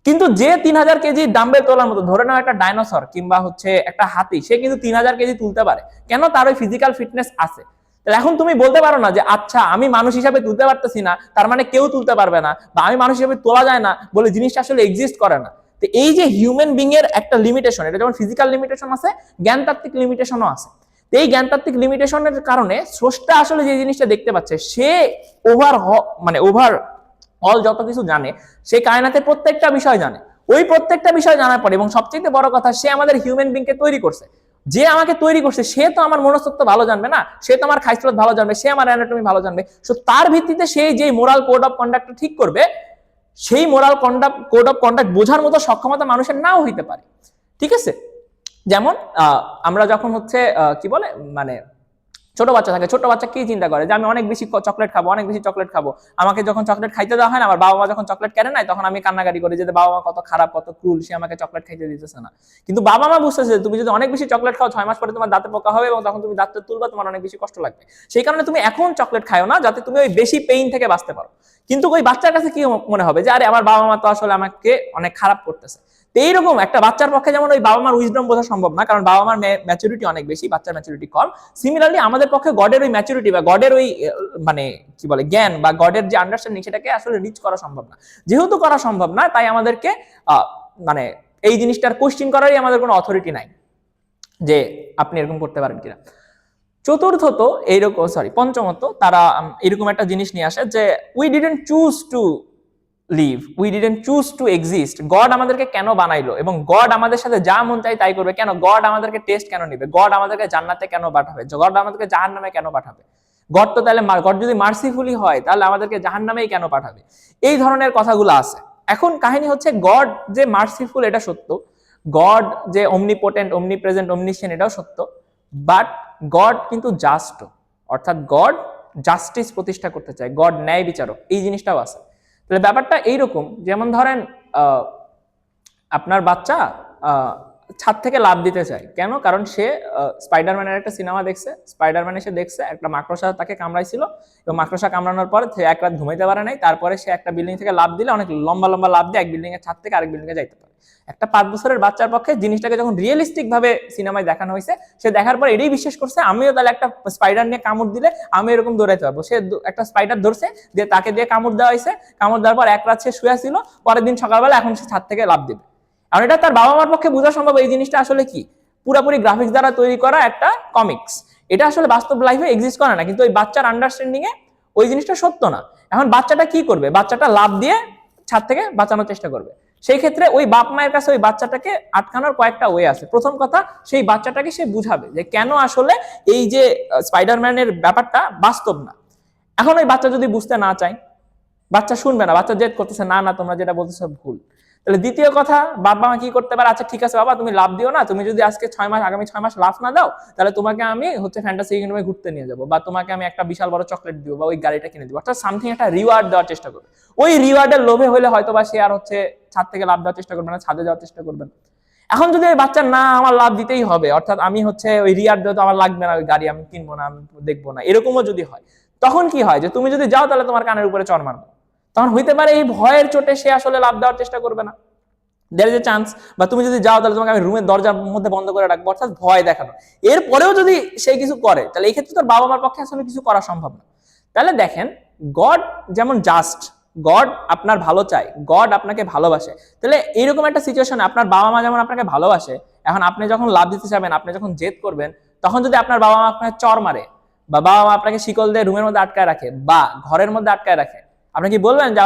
কিন্তু যে 3000 কেজি ডাম্বেল তোলার মতো, ধরে নাও একটা ডাইনোসর কিংবা হচ্ছে একটা হাতি, সে কিন্তু 3000 কেজি তুলতে পারে, কেন? তার ওই ফিজিক্যাল ফিটনেস আছে। এখন তুমি বলতে পারো না যে আচ্ছা আমি মানুষ হিসাবে তুলতে পারতেছি না তার মানে কেউ তুলতে পারবে না, বা আমি মানুষ হিসাবে তোলা যায় না বলে জিনিসটা আসলে এক্সিস্ট করে না। তো এই যে হিউম্যান বিং এর একটা লিমিটেশন, এটা যেমন ফিজিক্যাল লিমিটেশন আছে, জ্ঞানতাত্ত্বিক লিমিটেশনও আছে। তো এই জ্ঞানতাত্ত্বিক লিমিটেশনের কারণে স্রষ্টা আসলে যে জিনিসটা দেখতে পাচ্ছে, সে ওভার অল যত কিছু জানে, সে কায়নাতের প্রত্যেকটা বিষয় জানে। ওই প্রত্যেকটা বিষয় জানার পরে, এবং সবচেয়ে বড় কথা, সে আমাদের হিউম্যান বিং কে তৈরি করছে। যে আমাকে তৈরি করছে সে তো আমার মনস্তত্ত্ব ভালো জানবে না, সে তো আমার খাইসলত ভালো জানবে, সে আমার অ্যানাটমি ভালো জানবে। সো তার ভিত্তিতে সে যে মোরাল কোড অফ কন্ডাক্ট ঠিক করবে, সেই মোরাল কোড অফ কন্ডাক্ট বোঝার মতো সক্ষমতা মানুষের নাও হইতে পারে। ঠিক আছে? যেমন আমরা যখন হচ্ছে কি বলে মানে ছোট বাচ্চা থাকে, ছোট বাচ্চা কি চিন্তা করে যে আমি অনেক বেশি চকলেট খাবো, অনেক বেশি চকলেট খাবো। আমাকে যখন চকলেট খাইতে দেওয়া হয় না, আমার বাবা মা যখন চকলেট কেনে নাই, তখন আমি কান্নাকাটি করি যে বাবা মা কত খারাপ, কত ক্রুল, সে আমাকে চকলেট খাইতে দিতেছে না। কিন্তু বাবা মা বুঝতেছে তুমি যদি অনেক বেশি চকলেট খাও, 6 মাস পরে তোমার দাঁতে পোকা হবে এবং তখন তুমি দাঁতটা তুলবা, তোমার অনেক বেশি কষ্ট লাগবে। সেই কারণে তুমি এখন চকলেট খাও না, যাতে তুমি ওই বেশি পেইন থেকে বাঁচতে পারো। কিন্তু ওই বাচ্চার কাছে কি মনে হবে যে আরে আমার বাবা মা তো আসলে আমাকে অনেক খারাপ করতেছে। এইরকম একটা বাচ্চার পক্ষে যেমন ওই বাবা মার উইজডম বোঝা সম্ভব না, কারণ বাবা মার ম্যাচুরিটি অনেক বেশি, বাচ্চার ম্যাচুরিটি কম। সিমিলারলি আমাদের পক্ষে গডের ওই ম্যাচুরিটি বা গডের ওই মানে কি বলে জ্ঞান বা গডের যে আন্ডারস্ট্যান্ডিং, সেটাকে আসলে রিচ করা সম্ভব না। যেহেতু করা সম্ভব না, তাই আমাদেরকে মানে এই জিনিসটার কোশ্চেন করারই আমাদের কোনো অথরিটি নাই যে আপনি এরকম করতে পারেন কিনা। চতুর্থত এইরকম পঞ্চমত তারা এরকম একটা জিনিস নিয়ে আসে যে we didn't choose to live, we didn't choose to exist. God আমাদেরকে কেন বানাইলো এবং গড আমাদের সাথে যা মন চাই তাই করবে কেন? গড আমাদেরকে টেস্ট কেন নিবে? গড আমাদেরকে জান্নাতে কেন পাঠাবে? গড আমাদেরকে জাহান্নামে কেন পাঠাবে? গড তো তাহলে গড যদি মার্সিফুলি হয় তাহলে আমাদেরকে জাহান্নামেই কেন পাঠাবে? এই ধরনের কথাগুলো আছে। এখন কাহিনী হচ্ছে গড যে মার্সিফুল এটা সত্য, গড যে অমনিপোটেন্ট, অমনিপ্রেজেন্ট, অমনিসিয়েন্ট এটাও সত্য, বাট গড কিন্তু জাস্ট, অর্থাৎ গড জাস্টিস প্রতিষ্ঠা করতে চায়, গড ন্যায় বিচারক, এই জিনিসটাও আছে। তাহলে ব্যাপারটা এইরকম, যেমন ধরেন আপনার বাচ্চা ছাদ থেকে লাফ দিতে চায়, কেন? কারণ সে স্পাইডারম্যানের একটা সিনেমা দেখছে, স্পাইডারম্যানে সে দেখছে একটা মাকড়সা তাকে কামড়াইছিল এবং মাকড়সা কামড়ানোর পরে সে এক রাত ঘুমাইতে পারে নাই, তারপরে সে একটা বিল্ডিং থেকে লাফ দিলে অনেক লম্বা লম্বা লাফ দিয়ে এক বিল্ডিং এর ছাদ থেকে আরেক বিল্ডিং এ যাইতে পারে। একটা 5 বছরের বাচ্চার পক্ষে জিনিসটাকে যখন রিয়েলিস্টিক ভাবে সিনেমায় দেখানো হয়েছে, সে দেখার পর এটাই বিশ্বাস করছে আমিও তাহলে একটা স্পাইডার নিয়ে কামড় দিলে আমি এরকম দৌড়াইতে পারবো। সে একটা স্পাইডার ধরছে, দিয়ে তাকে দিয়ে কামড় দেওয়া হয়েছে, কামড় দেওয়ার পর এক রাত সে শুয়ে ছিল, পরের দিন সকালবেলা এখন সে ছাদ থেকে লাফ দিবে। আর এটা তার বাবা মার পক্ষে বোঝা সম্ভব এই জিনিসটা আসলে কি, পুরোপুরি গ্রাফিক্স দ্বারা তৈরি করা একটা কমিক্স, এটা আসলে বাস্তব লাইফে এক্সিস্ট করে না, কিন্তু ওই বাচ্চার আন্ডারস্ট্যান্ডিং এ ওই জিনিসটা সত্য না। এখন বাচ্চাটা কি করবে? বাচ্চাটা লাফ দিয়ে ছাদ থেকে বাঁচানোর চেষ্টা করবে। সেই ক্ষেত্রে ওই বাপ মায়ের কাছে ওই বাচ্চাটাকে আটকানোর কয়েকটা ওয়ে আছে। প্রথম কথা, সেই বাচ্চাটাকে সে বুঝাবে যে কেন আসলে এই যে স্পাইডারম্যানের ব্যাপারটা বাস্তব না। এখন ওই বাচ্চা যদি বুঝতে না চায়, বাচ্চা শুনবে না, বাচ্চা জেদ করতেছে না না তোমরা যেটা বলতেছো ভুল। তাহলে দ্বিতীয় কথা, বাবা মা কি করতে পারে? আচ্ছা ঠিক আছে বাবা তুমি লাভ দিও না, তুমি যদি আজকে 6 মাস আগামী 6 মাস লাভ না দাও, তাহলে তোমাকে আমি হচ্ছে ফ্যান্টাসি কিংডমে ঘুরতে নিয়ে যাবো, বা তোমাকে আমি একটা বিশাল বড় চকলেট দিব, বা ওই গাড়িটা কিনে দিব, অর্থাৎ সামথিং একটা রিওয়ার্ড দেওয়ার চেষ্টা করবে। ওই রিওয়ার্ডের লোভে হলে হয়তো বা সে আর হচ্ছে ছাদ থেকে লাভ দেওয়ার চেষ্টা করবে না, ছাদে যাওয়ার চেষ্টা করবেন। এখন যদি ওই বাচ্চা না আমার লাভ দিতেই হবে, অর্থাৎ আমি হচ্ছে ওই রিওয়ার্ড দেওয়া তো আমার লাগবে না, ওই গাড়ি আমি কিনবো না, আমি দেখবো না, এরকমও যদি হয়, তখন কি হয় যে তুমি যদি যাও তাহলে তোমার কানের উপরে চড় মারবো। তখন হইতে পারে এই ভয়ের চোটে সে আসলে লাভ দেওয়ার চেষ্টা করবে না, দেয়ার ইজ এ চান্স। বা তুমি যদি যাও তাহলে তোমাকে আমি রুমের দরজার মধ্যে বন্ধ করে রাখবো, অর্থাৎ ভয় দেখানো। এরপরেও যদি সে কিছু করে, তাহলে এই ক্ষেত্রে তোর বাবা মার পক্ষে আসলে কিছু করা সম্ভব না। তাহলে দেখেন, গড যেমন জাস্ট, গড আপনার ভালো চায়, গড আপনাকে ভালোবাসে। তাহলে এইরকম একটা সিচুয়েশনে আপনার বাবা মা যেমন আপনাকে ভালোবাসে, এখন আপনি যখন লাভ দিতে চাবেন, আপনি যখন জেদ করবেন, তখন যদি আপনার বাবা মা আপনাকে চর মারে, বা বাবা মা আপনাকে শিকল দিয়ে রুমের মধ্যে আটকায় রাখে বা ঘরের মধ্যে আটকায় রাখে, আপনি কি বলবেন যে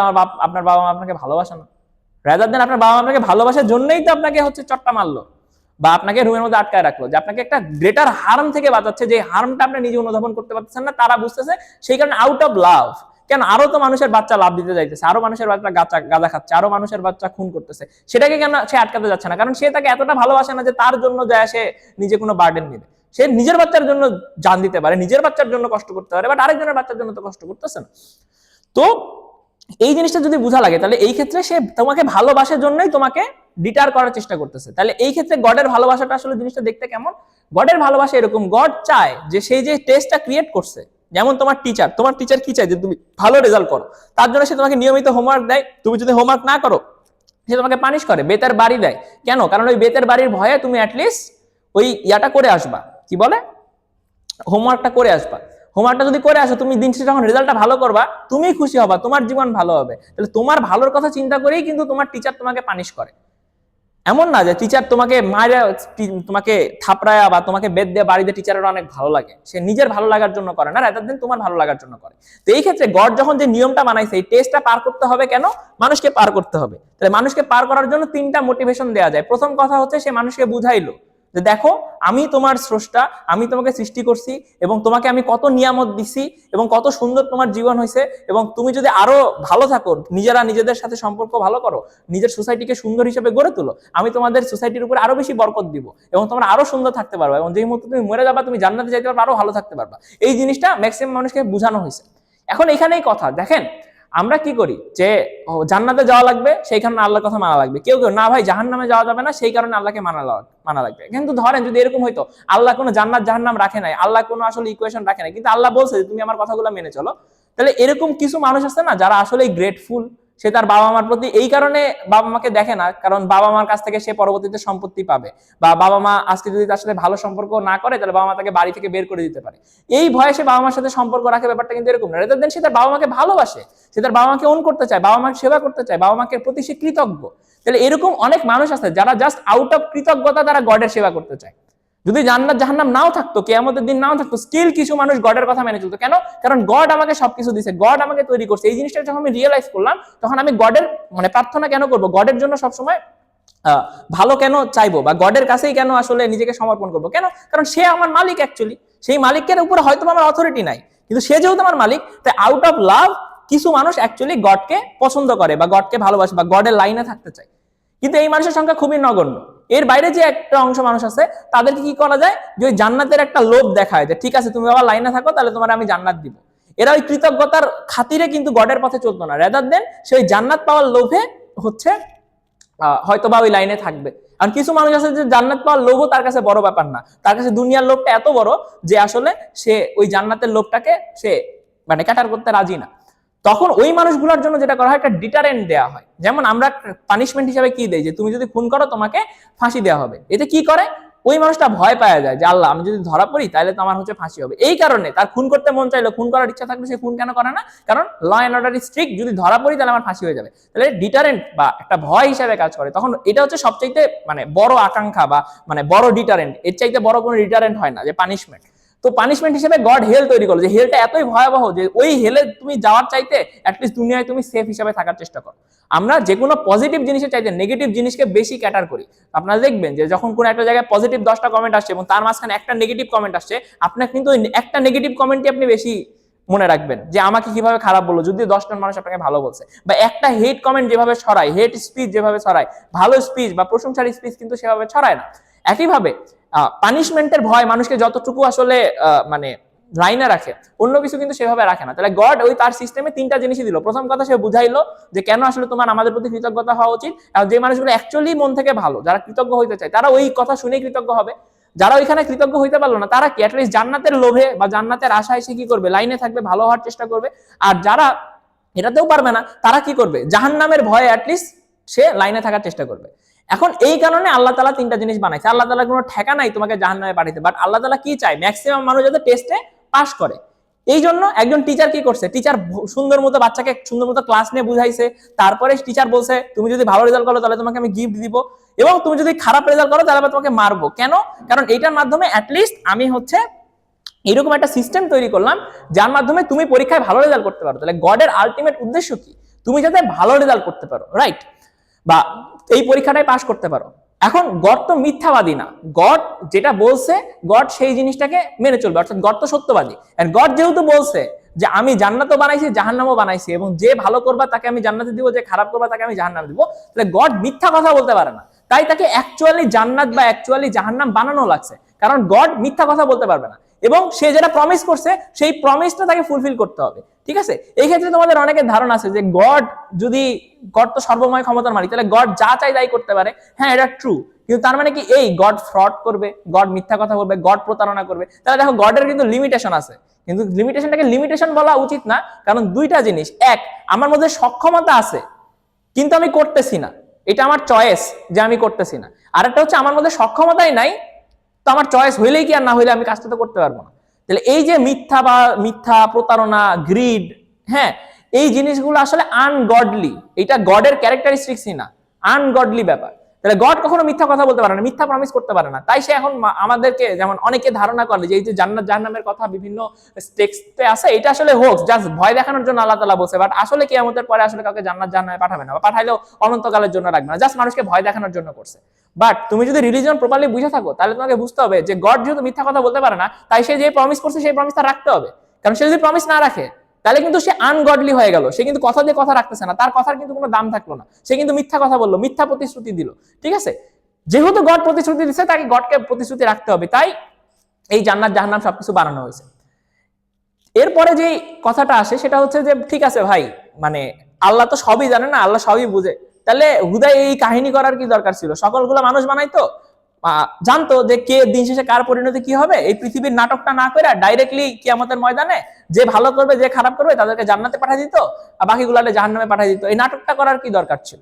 আপনার বাবা মা আপনাকে ভালোবাসে না? রাদার দেন আপনার বাবা মা আপনাকে ভালোবাসার জন্যই তো আপনাকে হচ্ছে চট্টা মারলো বা আপনাকে রুমের মধ্যে আটকায় রাখলো, যে আপনাকে একটা গ্রেটার হার্ম থেকে বাঁচাচ্ছে, যে হার্মটা আপনি নিজে অনুধাবন করতে পারতেছেন না, তারা বুঝতেছে, সেই কারণে আউট অফ লাভ কেন? আরো তো মানুষের বাচ্চা লাভ দিতে যাইতেছে, আরো মানুষের বাচ্চা গাঁজা খাচ্ছে, আরো মানুষের বাচ্চা খুন করতেছে, সেটাকে কেন সে আটকাতে যাচ্ছে না? কারণ সে তাকে এতটা ভালোবাসে না যে তার জন্য যায় সে নিজে কোনো বার্ডেন নেবে। সে নিজের বাচ্চার জন্য জান দিতে পারে, নিজের বাচ্চার জন্য কষ্ট করতে পারে, বাট আরেকজনের বাচ্চার জন্য তো কষ্ট করতেছে না। তো এই জিনিসটা যদি বোঝা লাগে, তাহলে এই ক্ষেত্রে সে তোমাকে ভালোবাসার জন্যই তোমাকে ডিটার করার চেষ্টা করতেছে। তাহলে এই ক্ষেত্রে গডের ভালোবাসাটা আসলে জিনিসটা দেখতে কেমন? গডের ভালোবাসা এরকম, গড চায় যে সেই যে টেস্টটা ক্রিয়েট করছে, যেমন তোমার টিচার কি চায়? যে তুমি ভালো রেজাল্ট করো, তার জন্য সে তোমাকে নিয়মিত হোমওয়ার্ক দেয়। তুমি যদি হোমওয়ার্ক না করো সে তোমাকে পানিশ করে, বেতের বাড়ি দেয়। কেন? কারণ ওই বেতের বাড়ির ভয়ে তুমি অ্যাটলিস্ট ওই ইয়াটা করে আসবা, কি বলে, হোমওয়ার্কটা করে আসবা। হোমওয়ার্কটা যদি করে আসো, তুমি দিন শেষে যখন রেজাল্টটা ভালো করবা, তুমি খুশি হবা, তোমার জীবন ভালো হবে। তাহলে তোমার ভালোর কথা চিন্তা করেই কিন্তু তোমার টিচার তোমাকে পানিশ করে। এমন না যে টিচার তোমাকে মায়েরা তোমাকে থাপড়ায়া বা তোমাকে বেদ দিয়ে বাড়িতে টিচারের অনেক ভালো লাগে, সে নিজের ভালো লাগার জন্য করে না, রাদার দেন তোমার ভালো লাগার জন্য করে। তো এই ক্ষেত্রে গড যখন যে নিয়মটা বানাইছে, এই টেস্টটা পার করতে হবে কেন? মানুষকে পার করতে হবে। তাহলে মানুষকে পার করার জন্য 3টা মোটিভেশন দেওয়া যায়। প্রথম কথা হচ্ছে সে মানুষকে বুঝাইলো যে দেখো আমি তোমার স্রষ্টা, আমি তোমাকে সৃষ্টি করছি এবং তোমাকে আমি কত নিয়ামত দিছি এবং কত সুন্দর তোমার জীবন হয়েছে, এবং তুমি যদি আরো ভালো থাকো, নিজেরা নিজেদের সাথে সম্পর্ক ভালো করো, নিজের সোসাইটিকে সুন্দর হিসেবে গড়ে তুলো, আমি তোমাদের সোসাইটির উপর আরো বেশি বরকত দিব এবং তোমরা আরো সুন্দর থাকতে পারবে, এবং যেই মুহূর্তে তুমি মরে যাবা তুমি জান্নাতে যাইতে পারবে, আরো ভালো থাকতে পারবা। এই জিনিসটা ম্যাক্সিমাম মানুষকে বোঝানো হয়েছে। এখন এখানেই কথা দেখেন, আমরা কি করি যে জান্নাতে যাওয়া লাগবে সেই কারণে আল্লাহর কথা মানা লাগবে, কেউ কেউ না ভাই জাহান্নামে যাওয়া যাবে না সেই কারণে আল্লাহকে মানা লাগবে। কিন্তু ধরেন যদি এরকম হইতো আল্লাহ কোনো জান্নাত জাহান্নাম রাখে নাই, আল্লাহ কোনো আসলে ইকুয়েশন রাখে নাই, কিন্তু আল্লাহ বলছে যে তুমি আমার কথাগুলো মেনে চলো, তাহলে এরকম কিছু মানুষ আছে না যারা আসলে গ্রেটফুল, সে তার বাবা মার প্রতি এই কারণে বাবা মাকে দেখে না, কারণ বাবা মার কাছ থেকে সে পরবর্তীতে সম্পত্তি পাবে, বা বাবা মা আজকে যদি তার সাথে ভালো সম্পর্ক না করে তাহলে বাবা মা তাকে বাড়ি থেকে বের করে দিতে পারে, এই ভয়ে সে বাবা মার সাথে সম্পর্ক রাখে। ব্যাপারটা কিন্তু এরকম না, রেদার দেন সে তার বাবা মাকে ভালোবাসে, সে তার বাবা মাকে ওন করতে চায়, বাবা মাকে সেবা করতে চায়, বাবা মাকে প্রতি সে কৃতজ্ঞ। তাহলে এরকম অনেক মানুষ আছে যারা জাস্ট আউট অফ কৃতজ্ঞতা তারা গডের সেবা করতে চায়। যদি জান্নাত জাহান্নাম নাও থাকতো, কিয়ামতের দিন নাও থাকতো, স্টিল কিছু মানুষ গডের কথা মেনে চলতো। কেন? কারণ গড আমাকে সবকিছু দিয়েছে, গড আমাকে তৈরি করছে। এই জিনিসটা যখন আমি রিয়েলাইজ করলাম, তখন আমি গডের প্রার্থনা কেন করব, গডের জন্য সবসময় ভালো কেন চাইবো, বা গডের কাছেই কেন আসলে নিজেকে সমর্পণ করবো? কেন? কারণ সে আমার মালিক। অ্যাকচুয়ালি সেই মালিকের উপরে হয়তো আমার অথরিটি নাই, কিন্তু সে যেহেতু আমার মালিক, তাই আউট অফ লাভ কিছু মানুষ অ্যাকচুয়ালি গডকে পছন্দ করে বা গডকে ভালোবাসে বা গডের লাইনে থাকতে চায়। কিন্তু এই মানুষের সংখ্যা খুবই নগণ্য। এর বাইরে যে একটা অংশ মানুষ আছে, তাদেরকে কি করা যায়, যে ওই জান্নাতের একটা লোভ দেখায় যে ঠিক আছে তুমি বাবা লাইনে থাকো, তাহলে তোমার আমি জান্নাত দিব। এরা ওই কৃতজ্ঞতার খাতিরে কিন্তু গডের পথে চলতো না, রেদার দেন সেই জান্নাত পাওয়ার লোভে হচ্ছে হয়তো বা ওই লাইনে থাকবে। আর কিছু মানুষ আছে যে জান্নাত পাওয়ার লোভও তার কাছে বড় ব্যাপার না, তার কাছে দুনিয়ার লোভটা এত বড় যে আসলে সে ওই জান্নাতের লোভটাকে সে ক্যাটার করতে রাজি না। তখন ওই মানুষগুলোর জন্য যেটা করা হয়, একটা ডিটারেন্ট দেওয়া হয়। যেমন আমরা পানিশমেন্ট হিসাবে কি দেই, যে তুমি যদি খুন করো তোমাকে ফাঁসি দেওয়া হবে। এতে কি করে, ওই মানুষটা ভয় পাওয়া যায় যে আল্লাহ আমি যদি ধরা পড়ি তাহলে তো আমার ফাঁসি হবে। এই কারণে তার খুন করতে মন চাইলো, খুন করার ইচ্ছা থাকলে সে খুন কেন করে না? কারণ law and order is strict, যদি ধরা পড়ি তাহলে আমার ফাঁসি হয়ে যাবে। তাহলে ডিটারেন্ট বা একটা ভয় হিসাবে কাজ করে। তখন এটা হচ্ছে সবচাইতে বড় আকাঙ্ক্ষা বা বড় ডিটারেন্ট। এর চাইতে বড় কোনো ডিটারেন্ট হয় না যে পানিশমেন্ট। তো পানিশমেন্ট হিসেবে গড হেল তৈরি করলো, যে হেলটা এতই ভয়াবহ যে ওই হেলে তুমি যাওয়ার চাইতে অ্যাটলিস্ট দুনিয়ায় তুমি সেফ হিসাবে থাকার চেষ্টা করো। আমরা যে কোনো পজিটিভ জিনিসের চাইতে নেগেটিভ জিনিসকে বেশি ক্যাটার করি। আপনারা দেখবেন যে যখন কোনো একটা জায়গায় পজিটিভ 10টা কমেন্ট আসছে এবং তার মাঝখানে একটা নেগেটিভ কমেন্ট আসছে, আপনার কিন্তু ওই একটা নেগেটিভ কমেন্টই আপনি বেশি মনে রাখবেন, যে আমাকে কিভাবে খারাপ বললো, যদি 10জন মানুষ আপনাকে ভালো বলছে। বা একটা হেট কমেন্ট যেভাবে ছড়ায়, হেট স্পিচ যেভাবে ছড়ায়, ভালো স্পিচ বা প্রশংসার স্পিচ কিন্তু সেভাবে ছড়ায় না। একইভাবে পানিশমেন্টের ভয় মানুষকে যতটুকু আসলে লাইনে রাখে, অন্য কিছু কিন্তু সেভাবে রাখে না। তাহলে গড ওই তার সিস্টেমে 3টা জিনিসই দিল। প্রথম কথা সে বুঝাইলো যে কেন আসলে তোমার আমাদের প্রতি কৃতজ্ঞতা হওয়া উচিত। আর যে মানুষগুলো অ্যাকচুয়ালি মন থেকে ভালো, যারা কৃতজ্ঞ হইতে চায়, তারা ওই কথা শুনেই কৃতজ্ঞ হবে। যারা ওইখানে কৃতজ্ঞ হইতে পারলো না, তারা কি অ্যাটলিস্ট জান্নাতের লোভে বা জান্নাতের আশায় সে কি করবে, লাইনে থাকবে, ভালো হওয়ার চেষ্টা করবে। আর যারা এটাতেও পারবে না, তারা কি করবে, জাহান্নামের ভয়ে অ্যাটলিস্ট সে লাইনে থাকার চেষ্টা করবে। এখন এই কারণে আল্লাহ তাআলা 3টা জিনিস বানাইছে। আল্লাহ তাআলার কোনো ঠেকা নাই তোমাকে জাহান্নামে পাঠাইতে, বাট আল্লাহ তাআলা কি চায়, ম্যাক্সিমাম মানুষ যাতে টেস্টে পাস করে। এই জন্য একজন টিচার কি করছে, টিচার সুন্দর মতো বাচ্চাকে সুন্দর মতো ক্লাস নিয়ে বুঝাইছে, তারপরে টিচার বলছে তুমি যদি ভালো রেজাল্ট করো তাহলে তোমাকে আমি গিফট দিব, এবং তুমি যদি খারাপ রেজাল্ট করো তাহলে তোমাকে মারবো। কেন? কারণ এইটার মাধ্যমে অ্যাটলিস্ট আমি এরকম একটা সিস্টেম তৈরি করলাম যার মাধ্যমে তুমি পরীক্ষায় ভালো রেজাল্ট করতে পারো। তাহলে গডের আলটিমেট উদ্দেশ্য কি, তুমি যাতে ভালো রেজাল্ট করতে পারো, রাইট, বা এই পরীক্ষাটাই পাস করতে পারো। এখন গড তো মিথ্যাবাদী না, গড যেটা বলছে গড সেই জিনিসটাকে মেনে চলবে, অর্থাৎ গড তো সত্যবাদী। এন্ড গড যেহেতু বলছে যে আমি জান্নাতও বানাইছি জাহান্নামও বানাইছি এবং যে ভালো করবা তাকে আমি জান্নাতে দিব, যে খারাপ করবা তাকে আমি জাহান্নামে দিব, তাহলে গড মিথ্যা কথা বলতে পারে না। তাই তাকে অ্যাকচুয়ালি জান্নাত বা অ্যাকচুয়ালি জাহান্নাম বানানো লাগছে, কারণ গড মিথ্যা কথা বলতে পারবে না এবং সে যেটা প্রমিস করছে সেই প্রমিসটা তাকে ফুলফিল করতে হবে। ঠিক আছে, এই ক্ষেত্রে তোমাদের অনেকের ধারণা আছে যে গড তো সর্বময় ক্ষমতার মালিক, তাহলে গড যা চাই তাই করতে পারে। হ্যাঁ, এটা ট্রু, কিন্তু তার মানে কি এই গড ফ্রড করবে, গড মিথ্যা কথা বলবে, গড প্রতারণা করবে? তাহলে দেখো গডের কিন্তু লিমিটেশন আছে, কিন্তু লিমিটেশনটাকে লিমিটেশন বলা উচিত না, কারণ দুইটা জিনিস, এক আমার মধ্যে সক্ষমতা আছে কিন্তু আমি করতেছি না, এটা আমার চয়েস যে আমি করতেছি না। আর একটা হচ্ছে আমার মধ্যে সক্ষমতাই নাই, তো আমার চয়েস হইলেই কি আর না হইলে আমি কাজটা তো করতে পারবো না। তাহলে এই যে মিথ্যা প্রতারণা, গ্রিড, হ্যাঁ, এই জিনিসগুলো আসলে আনগডলি, এটা গডের ক্যারেক্টারিস্টিক্সই না, আনগডলি ব্যাপার। তাহলে গড কখনো মিথ্যা কথা বলতে পারে না, মিথ্যা প্রমিস করতে পারে না। তাই সে এখন আমাদেরকে, যেমন অনেকে ধারণা করে যে এই যে জান্নাত জাহান্নামের কথা বিভিন্ন টেক্সটে আছে, এটা আসলে হোক, জাস্ট ভয় দেখানোর জন্য আল্লাহ তাআলা বলছে, বাট আসলে কিয়ামতের পরে আসলে কাউকে জান্নাত জাহান্নামে পাঠাবে না, বা পাঠাইলেও অনন্তকালের জন্য রাখবে না, জাস্ট মানুষকে ভয় দেখানোর জন্য করছে। বাট তুমি যদি রিলিজন প্রপারলি বুঝে থাকো তাহলে তোমাকে বুঝতে হবে যে গড যেহেতু মিথ্যা কথা বলতে পারে না, তাই সে যে প্রমিস করছে সেই প্রমিসটা রাখতে হবে। কারণ সে যদি প্রমিস না রাখে তাহলে কিন্তু সে আনগডলি হয়ে গেল, সে কিন্তু কথা দিয়ে কথা রাখতেছে না, তার কথার কিন্তু কোনো দাম থাকলো না, সে কিন্তু মিথ্যা কথা বললো, মিথ্যা প্রতিশ্রুতি দিল। ঠিক আছে, যেহেতু গড প্রতিশ্রুতি দিচ্ছে তাকে গডকে প্রতিশ্রুতি রাখতে হবে, তাই এই জান্নাত জাহান্নাম সবকিছু বানানো হয়েছে। এরপরে যে কথাটা আসে সেটা হচ্ছে যে ঠিক আছে ভাই, মানে আল্লাহ তো সবই জানে না, আল্লাহ সবই বুঝে, তাহলে হুদাই এই কাহিনী করার কি দরকার ছিল? সকলগুলো মানুষ বানাইতো, জানতো যে কে দিন শেষে কার পরিণতি কি হবে, এই পৃথিবীর নাটকটা না করে ডাইরেক্টলি কিয়ামতের ময়দানে যে ভালো করবে যে খারাপ করবে তাদেরকে জান্নাতে পাঠিয়ে দিত আর বাকিগুলাকে জাহান্নামে পাঠিয়ে দিত। এই নাটকটা করার কি দরকার ছিল?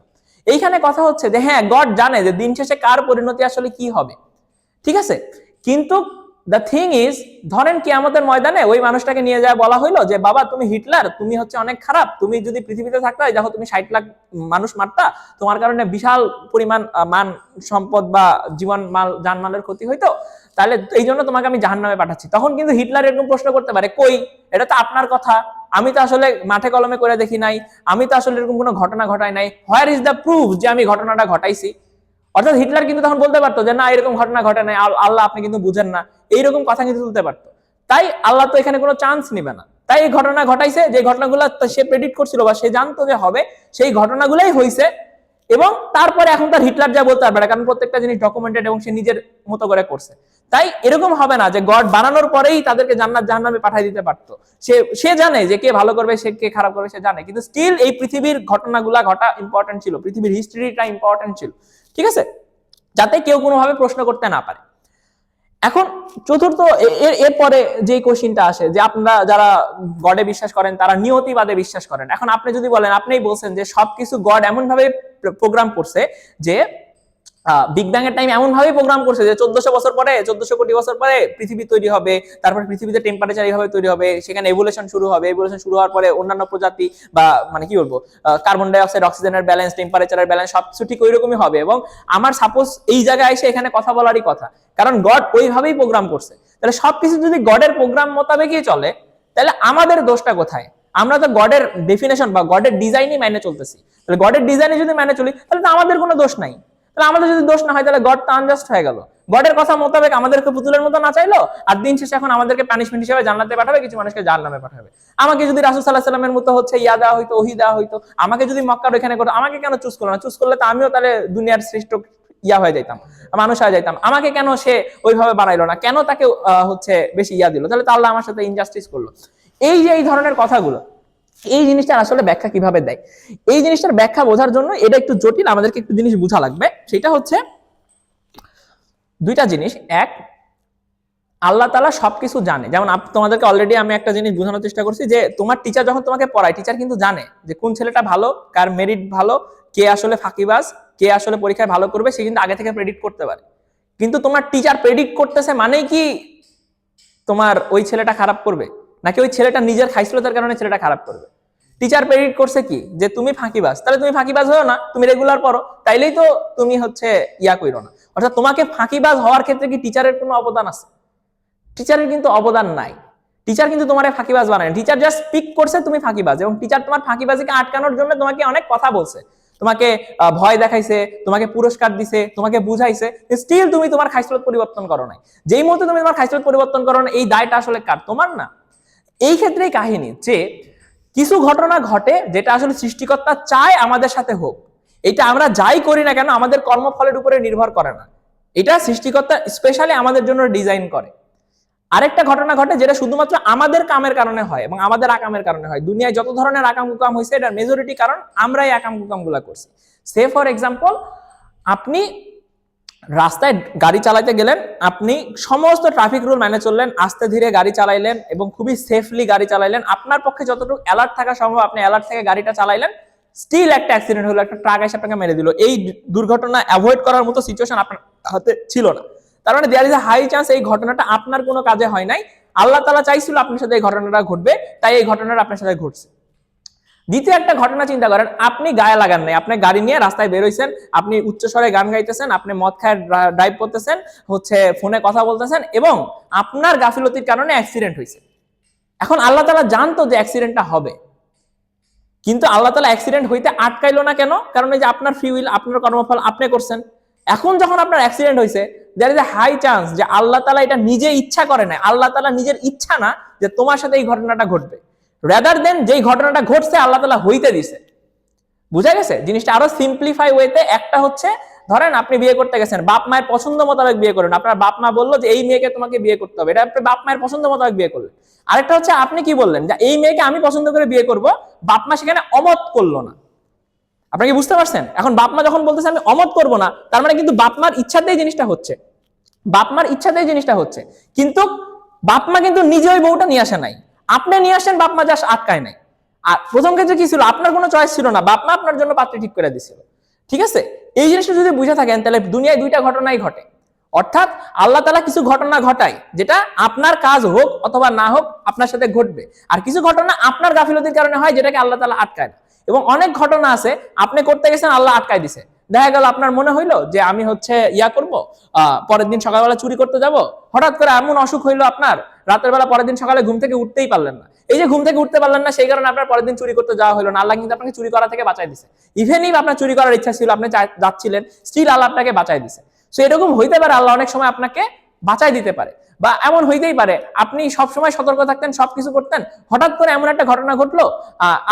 এইখানে কথা হচ্ছে যে হ্যাঁ, গড জানে যে দিন শেষে কার পরিণতি আসলে কি হবে, ঠিক আছে, কিন্তু দ্য থিং ইজ, ধরেন কিয়ামতের ময়দানে ওই মানুষটাকে নিয়ে যায়, বলা হইলো যে বাবা তুমি হিটলার, তুমি হচ্ছে অনেক খারাপ, তুমি যদি পৃথিবীতে থাকতে, দেখো তুমি 60 লাখ মানুষ মারতা, তোমার কারণে বিশাল পরিমাণ মান সম্পদ বা জীবন মাল জানমালের ক্ষতি হইতো, তাহলে এই জন্য তোমাকে আমি জাহান্নামে পাঠাচ্ছি। তখন কিন্তু হিটলার এরকম প্রশ্ন করতে পারে, কই, এটা তো আপনার কথা, আমি তো আসলে মাঠে কলমে করে দেখি নাই, আমি তো আসলে এরকম কোনো ঘটনা ঘটাই নাই, হোয়ার ইজ দ্য প্রুফ যে আমি ঘটনাটা ঘটাইছি? অর্থাৎ হিটলার কিন্তু তখন বলতে পারতো যে না, এরকম ঘটনা ঘটে নাই, আল্লাহ আপনি কিন্তু বুঝেন না, এইরকম কথা কিন্তু তুলতে পারতো। তাই আল্লাহ তো এখানে কোনো চান্স নিবে না, তাই এই ঘটনা ঘটাইছে, যে ঘটনাগুলো সে প্রেডিক্ট করছিল বা সে জানতো যে হবে, সেই ঘটনাগুলোই হয়েছে। এবং তারপরে এখন তার হিটলার যা বলতে পারবে না, কারণ প্রত্যেকটা জিনিস ডকুমেন্টেড এবং সে নিজের মতো করে করছে। তাই এরকম হবে না যে গড বানানোর পরেই তাদেরকে জান্নাত জাহান্নামে পাঠিয়ে দিতে পারতো। সে জানে যে কে ভালো করবে, সে কে খারাপ করবে, সে জানে, কিন্তু স্টিল এই পৃথিবীর ঘটনাগুলা ঘটা ইম্পর্টেন্ট ছিল, পৃথিবীর হিস্ট্রিটা ইম্পর্টেন্ট ছিল, ঠিক আছে, যাতে কেউ কোনোভাবে প্রশ্ন করতে না পারে। এখন চতুর্থ, এরপরে যে কোশ্চিনটা আসে যে আপনারা যারা গডে বিশ্বাস করেন তারা নিয়তিবাদে বিশ্বাস করেন। এখন আপনি যদি বলেন, আপনিই বলছেন যে সবকিছু গড এমন ভাবে প্রোগ্রাম করছে যে বিগ ব্যাং এর টাইম এমন ভাবে প্রোগ্রাম করছে যে 1400 বছর পরে, 1400 কোটি বছর পরে পৃথিবী তৈরি হবে, তারপর পৃথিবীতে টেম্পারেচার এইভাবে তৈরি হবে, সেখানে এভোলিউশন শুরু হবে, এভোলিউশন শুরু হওয়ার পরে অন্যান্য প্রজাতি বা মানে কি বলবো, কার্বন ডাই অক্সাইড অক্সিজেনের ব্যালেন্স, টেম্পারেচারের ব্যালেন্স সবকিছু ঠিক ওইরকমই হবে। এবং আমার সাপোজ এই জায়গায় এসে এখানে কথা বলারই কথা, কারণ গড ওইভাবেই প্রোগ্রাম করছে। তাহলে সবকিছু যদি গডের প্রোগ্রাম মোতাবেকই চলে, তাহলে আমাদের দোষটা কোথায়? আমরা তো গডের ডেফিনেশন বা গডের ডিজাইনই মেনে চলতেছি। তাহলে গডের ডিজাইনে যদি মেনে চলি তাহলে তো আমাদের কোনো দোষ নাই। তাহলে আমাদের যদি দোষ না হয় তাহলে গড তো আনজাস্ট হয়ে গেল। গডের কথা মোতাবেক আমাদেরকে পুতুলের মতো নাচাইলো, আর দিন শেষে এখন আমাদেরকে পানিশমেন্ট হিসেবে জান্নাতে পাঠাবে, কিছু মানুষকে জাহান্নামে পাঠাবে। আমাকে যদি রাসূল সাল্লাল্লাহু আলাইহি ওয়াসাল্লামের মতো হচ্ছে ইয়া দেওয়া হইতো, ওহী দেওয়া হইতো, আমাকে যদি মক্কার ওখানে করতো, আমাকে কেন চুজ করলো না? চুজ করলে তো আমিও তাহলে দুনিয়ার শ্রেষ্ঠ ইয়া হয়ে যাইতাম, মানুষ হয়ে যাইতাম। আমাকে কেন সে ওইভাবে বানাইলো না? কেন তাকে হচ্ছে বেশি ইয়া দিল? তাহলে তো আল্লাহ আমার সাথে ইনজাস্টিস করলো। এই যে এই ধরনের কথাগুলো, এই জিনিসটার আসলে ব্যাখ্যা কিভাবে দেয়, এই জিনিসটার ব্যাখ্যা বোঝার জন্য এটা একটু জটিল, আমাদেরকে একটু জিনিস বোঝা লাগবে। সেটা হচ্ছে দুইটা জিনিস। এক, আল্লাহ তাআলা সবকিছু জানে। যেমন তোমাদেরকে অলরেডি আমি একটা জিনিস বোঝানোর চেষ্টা করছি যে তোমার টিচার যখন তোমাকে পড়ায়, টিচার কিন্তু জানে যে কোন ছেলেটা ভালো, কার মেরিট ভালো, কে আসলে ফাঁকিবাজ, কে আসলে পরীক্ষায় ভালো করবে, সে কিন্তু আগে থেকে প্রেডিক্ট করতে পারে। কিন্তু তোমার টিচার প্রেডিক্ট করতেছে মানেই কি তোমার ওই ছেলেটা খারাপ করবে, নাকি ওই ছেলেটা নিজের খাইসলতার কারণে ছেলেটা খারাপ করবে? টিচার প্রেডিক্ট করছে কি যে তুমি ফাঁকিবাজ, তাহলে তুমি ফাঁকিবাজ হও না, তুমি রেগুলার পড়ো, তাইলেই তো তুমি হচ্ছে ইয়া কইরো না। অর্থাৎ তোমাকে ফাঁকিবাজ হওয়ার ক্ষেত্রে কি টিচারের কোনো অবদান আছে? টিচারের কিন্তু অবদান নাই। টিচার কিন্তু তোমার ফাঁকিবাজ বানায়, টিচার জাস্ট স্পিক করছে তুমি ফাঁকিবাজ, এবং টিচার তোমার ফাঁকিবাজিকে আটকানোর জন্য তোমাকে অনেক কথা বলছে, তোমাকে ভয় দেখাইছে, তোমাকে পুরস্কার দিছে, তোমাকে বুঝাইছে, স্টিল তুমি তোমার খাইসলত পরিবর্তন করো নাই। যেই মুহূর্তে তুমি তোমার খাইসলত পরিবর্তন করো না, এই দায়টা আসলে কার? তোমার না। এই ক্ষেত্রেই কাহিনী যে কিছু ঘটনা ঘটে যেটা আসলে সৃষ্টিকর্তা চায় আমাদের সাথে হোক, এটা আমরা যাই করি না কেন আমাদের কর্মফলের উপরে নির্ভর করে না, এটা সৃষ্টিকর্তা স্পেশালি আমাদের জন্য ডিজাইন করে। আরেকটা ঘটনা ঘটে যেটা শুধুমাত্র আমাদের কামের কারণে হয় এবং আমাদের আকামের কারণে হয়। দুনিয়ায় যত ধরনের আকাম কুকাম হয়েছে এটার মেজরিটি কারণ আমরাই আকাম কুকাম গুলা করছি। সে ফর এক্সাম্পল, আপনি রাস্তায় গাড়ি চালাতে গেলেন, আপনি সমস্ত ট্রাফিক রুল মেনে চললেন, আস্তে ধীরে গাড়ি চালাইলেন এবং খুবই সেফলি গাড়ি চালাইলেন, আপনার পক্ষে যতটুকু অ্যালার্ট থাকা সম্ভব আপনি অ্যালার্ট থেকে গাড়িটা চালাইলেন, স্টিল একটা অ্যাক্সিডেন্ট হলো, একটা ট্রাক এসে আপনাকে মেরে দিল। এই দুর্ঘটনা অ্যাভয়েড করার মতো সিচুয়েশন আপনার হাতে ছিল না, তার মানে there is a high chance এই ঘটনাটা আপনার কোনো কাজে হয় নাই, আল্লাহ তাআলা চাইছিল আপনার সাথে এই ঘটনাটা ঘটবে, তাই এই ঘটনাটা আপনার সাথে ঘটছে। দ্বিতীয় একটা ঘটনা চিন্তা করেন, আপনি গায়ে লাগান নাই, আপনি গাড়ি নিয়ে রাস্তায় বের হইছেন, আপনি উচ্চস্বরে গান গাইতেছেন, আপনি মদ খায় ড্রাইভ করতেছেন, ফোনে কথা বলতেছেন এবং আপনার গাফিলতির কারণে অ্যাক্সিডেন্ট হয়েছে। এখন আল্লাহ তাআলা জানতো যে অ্যাক্সিডেন্টটা হবে, কিন্তু আল্লাহ তাআলা অ্যাক্সিডেন্ট হইতে আটকাইলো না কেন? কারণ এই যে আপনার ফ্রি উইল, আপনার কর্মফল আপনি করছেন। এখন যখন আপনার অ্যাক্সিডেন্ট হয়েছে, there is a high chance যে আল্লাহ তাআলা এটা নিজে ইচ্ছা করে না, আল্লাহ তাআলা নিজের ইচ্ছা না যে তোমার সাথে এই ঘটনাটা ঘটবে, রাদার দেন যেই ঘটনাটা ঘটছে আল্লাহ তাআলা হইতে দিছে। বুঝা গেছে জিনিসটা? আরো সিম্পলিফাই ওয়েতে একটা হচ্ছে, ধরেন আপনি বিয়ে করতে গেছেন, বাপ মায়ের পছন্দ মোতাবেক বিয়ে করেন, আপনার বাপ মা বললো যে এই মেয়েকে তোমাকে বিয়ে করতে হবে, এটা আপনি বাপ মায়ের পছন্দ মোতাবেক বিয়ে করলেন। আরেকটা হচ্ছে আপনি কি বললেন যে এই মেয়েকে আমি পছন্দ করে বিয়ে করব, বাপ মা সেখানে অমত করলো না। আপনি কি বুঝতে পারছেন? এখন বাপ মা যখন বলতেছে আমি অমত করব না, তার মানে কিন্তু বাপ মার ইচ্ছাতেই জিনিসটা হচ্ছে, বাপ মার ইচ্ছাতেই জিনিসটা হচ্ছে, কিন্তু বাপ মা কিন্তু নিজে ওই বউটা নিয়ে আসে নাই, আপনি নিয়ে আসেন, বাপ মা যা আটকায় নাই। আর প্রথম ক্ষেত্রে কি ছিল, আপনার কোনো চয়েস ছিল না, বাপ মা আপনার জন্য পাত্রী ঠিক করে দিছিল। ঠিক আছে, এই জিনিসটা যদি বুঝে থাকেন তাহলে দুনিয়ায় দুইটা ঘটনাই ঘটে, অর্থাৎ আল্লাহ তাআলা কিছু ঘটনা ঘটায় যেটা আপনার কাজ হোক অথবা না হোক আপনার সাথে ঘটবে, আর কিছু ঘটনা আপনার গাফিলতির কারণে হয় যেটাকে আল্লাহ তাআলা আটকায় না। এবং অনেক ঘটনা আছে আপনি করতে গেছেন আল্লাহ আটকায় দিছে, দেখা গেল আপনার মনে হইলো যে আমি ইয়া করব, পরের দিন সকালবেলা চুরি করতে যাব, হঠাৎ করে এমন অসুখ হইলো আপনার, রাতের বেলা পরের দিন সকালে ঘুম থেকে উঠতেই পারলেন না। এই যে ঘুম থেকে উঠতে পারলেন না, সেই কারণে আপনার পরের দিন চুরি করতে যাওয়া হলো না, আল্লাহ কিন্তু আপনাকে চুরি করা থেকে বাঁচাই দিছে। ইভেন ইফ আপনার চুরি করার ইচ্ছা ছিল, আপনি যাচ্ছিলেন, স্টিল আল্লাহ আপনাকে বাঁচাই দিছে। সো এরকম হইতে পারে, আল্লাহ অনেক সময় আপনাকে বাঁচাই দিতে পারে, বা এমন হইতেই পারে আপনি সবসময় সতর্ক থাকতেন, সবকিছু করতেন, হঠাৎ করে এমন একটা ঘটনা ঘটলো,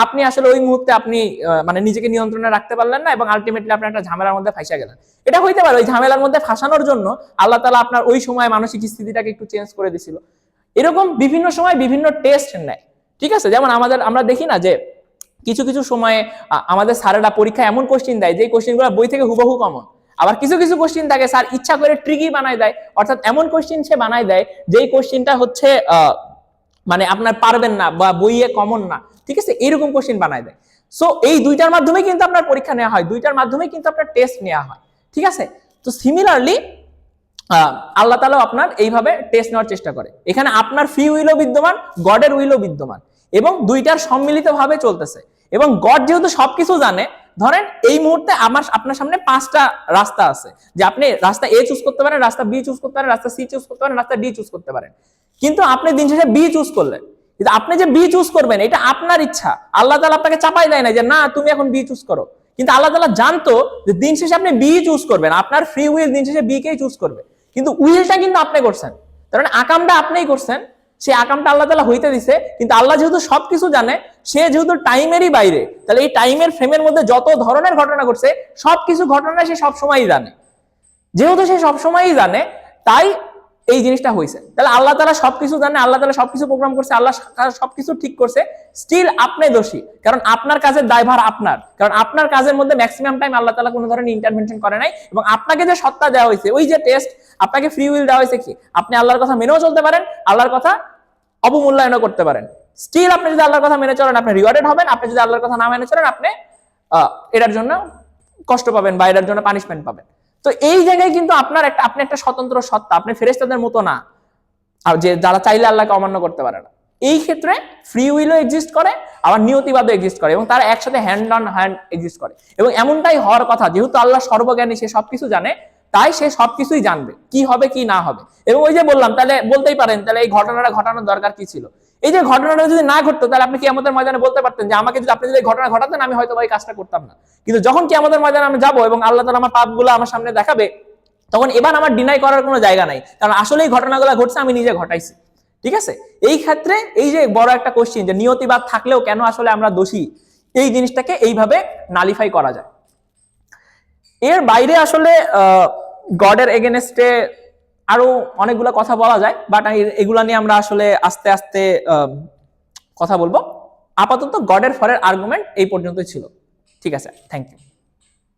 আপনি আসলে ওই মুহূর্তে আপনি মানে নিজেকে নিয়ন্ত্রণে রাখতে পারলেন না এবং আলটিমেটলি আপনি একটা ঝামেলার মধ্যে ফাঁসা গেলেন। এটা হইতে পারে ওই ঝামেলার মধ্যে ফাঁসানোর জন্য আল্লাহ তাআলা আপনার ওই সময় মানসিক স্থিতিটাকে একটু চেঞ্জ করে দিছিল। এরকম বিভিন্ন সময় বিভিন্ন টেস্ট নেয়। ঠিক আছে, যেমন আমরা দেখি না যে কিছু কিছু সময়ে আমাদের স্যারেরা পরীক্ষায় এমন কোশ্চিন দেয় যে কোশ্চিনগুলো বই থেকে হুবহু কমন, আবার কিছু কিছু কোশ্চিন থাকে স্যার ইচ্ছা করে ট্রিকি বানায় দেয়, অর্থাৎ এমন কোশ্চিন সে বানায় দেয় যেই কোশ্চিনটা মানে আপনার পারবেন না বা বইয়ে কমন না। ঠিক আছে, এইরকম কোশ্চিন বানায় দেয়। সো এই দুইটার মাধ্যমে কিন্তু আপনার পরীক্ষা নেওয়া হয়, দুইটার মাধ্যমে কিন্তু আপনার টেস্ট নেওয়া হয়। ঠিক আছে, তো সিমিলারলি আল্লাহ তাআলা আপনার এইভাবে টেস্ট নেওয়ার চেষ্টা করে। এখানে আপনার ফ্রি উইলও বিদ্যমান, গডের উইলও বিদ্যমান, এবং দুইটার সম্মিলিতভাবে চলতেছে। এবং গড যেহেতু সবকিছু জানে, ধরেন এই মুহূর্তে আপনার সামনে 5টা রাস্তা আছে, যে আপনি রাস্তা এ চুজ করতে পারেন, রাস্তা বি চুজ করতে পারেন, রাস্তা সি চুজ করতে পারেন, রাস্তা ডি চুজ করতে পারেন, কিন্তু আপনি দিন শেষে বি চুজ করলেন। কিন্তু আপনি যে বি চুজ করবেন এটা আপনার ইচ্ছা, আল্লাহ তাআলা আপনাকে চাপাই দেয় না যে না তুমি এখন বি চুজ করো, কিন্তু আল্লাহ তাআলা জানতো যে দিন শেষে আপনি বি চুজ করবেন, আপনার ফ্রি উইল দিন শেষে বি কেই চুজ করবে, কিন্তু উইলটা কিন্তু আপনি করছেন, তার মানে আকামটা আপনিই করছেন, সেই আকামটা আল্লাহ তাআলা হইতে দিছে। কিন্তু আল্লাহ যেহেতু সবকিছু জানে, সে যেহেতু টাইমেরই বাইরে, তাহলে এই টাইমের ফ্রেমের মধ্যে যত ধরনের ঘটনা ঘটছে সবকিছু ঘটনা সে সবসময়ই জানে। যেহেতু সে সবসময়ই জানে, তাই এই জিনিসটা হয়েছে। তাহলে আল্লাহ তাআলা সবকিছু জানে, আল্লাহ তাআলা সবকিছু প্রোগ্রাম করছে, আল্লাহ সবকিছু ঠিক করছে, স্টিল আপনি দোষী, কারণ আপনার কাজের দায়ভার আপনার, কারণ আপনার কাজের মধ্যে ম্যাক্সিমাম টাইম আল্লাহ তাআলা কোনো ধরনের ইন্টারভেনশন করে নাই। এবং আপনাকে যে সত্তা দেওয়া হয়েছে, ওই যে টেস্ট, আপনাকে ফ্রি উইল দেওয়া হয়েছে, কি আপনি আল্লাহর কথা মেনেও চলতে পারেন, আল্লাহর কথা অবমূল্যায়নও করতে পারেন। স্টিল আপনি যদি আল্লাহর কথা মেনে চলেন আপনি রিওয়ার্ডেড হবেন, আপনি যদি আল্লাহর কথা না মেনে চলেন আপনি এটার জন্য কষ্ট পাবেন বা এটার জন্য পানিশমেন্ট পাবেন। তো এই জায়গায় কিন্তু আপনি একটা স্বতন্ত্র সত্তা, আপনি ফেরেশতাদের মতো না, আর যে যারা চাইলে আল্লাহকে অমান্য করতে পারে না। এই ক্ষেত্রে ফ্রি উইলও এক্সিস্ট করে, আবার নিয়তিবাদও এক্সিস্ট করে, এবং তারা একসাথে হ্যান্ড অন হ্যান্ড এক্সিস্ট করে। এবং এমনটাই হওয়ার কথা, যেহেতু আল্লাহ সর্বজ্ঞানী, সে সবকিছু জানে, তাই সে সবকিছুই জানবে কি হবে কি না হবে। এবং ওই যে বললাম, তাহলে বলতেই পারেন তাহলে এই ঘটনাটা ঘটানোর দরকার কি ছিল? এই যে ঘটনাটা যদি না ঘটতো তাহলে আপনি কিয়ামতের ময়দানে বলতে পারতেন যে আপনি যদি ঘটনা ঘটাতেন আমি হয়তো এই কাজটা করতাম না। কিন্তু যখন কিয়ামতের ময়দানে আমি যাবো এবং আল্লাহ তাআলা আমার পাপগুলো আমার সামনে দেখাবে, তখন এবার আমার ডিনাই করার কোনো জায়গা নাই, কারণ আসলে এই ঘটনাগুলো ঘটছে, আমি নিজে ঘটাইছি। ঠিক আছে, এই ক্ষেত্রে এই যে বড় একটা কোশ্চেন যে নিয়তিবাদ থাকলেও কেন আসলে আমরা দোষী, এই জিনিসটাকে এইভাবে নালিফাই করা যায়। এর বাইরে আসলে গডের এগেনস্টে আরো অনেকগুলো কথা বলা যায়, বাট এগুলা নিয়ে আমরা আসলে আস্তে আস্তে কথা বলবো। আপাতত গডের ফরের আর্গুমেন্ট এই পর্যন্তই ছিল। ঠিক আছে, থ্যাংক ইউ।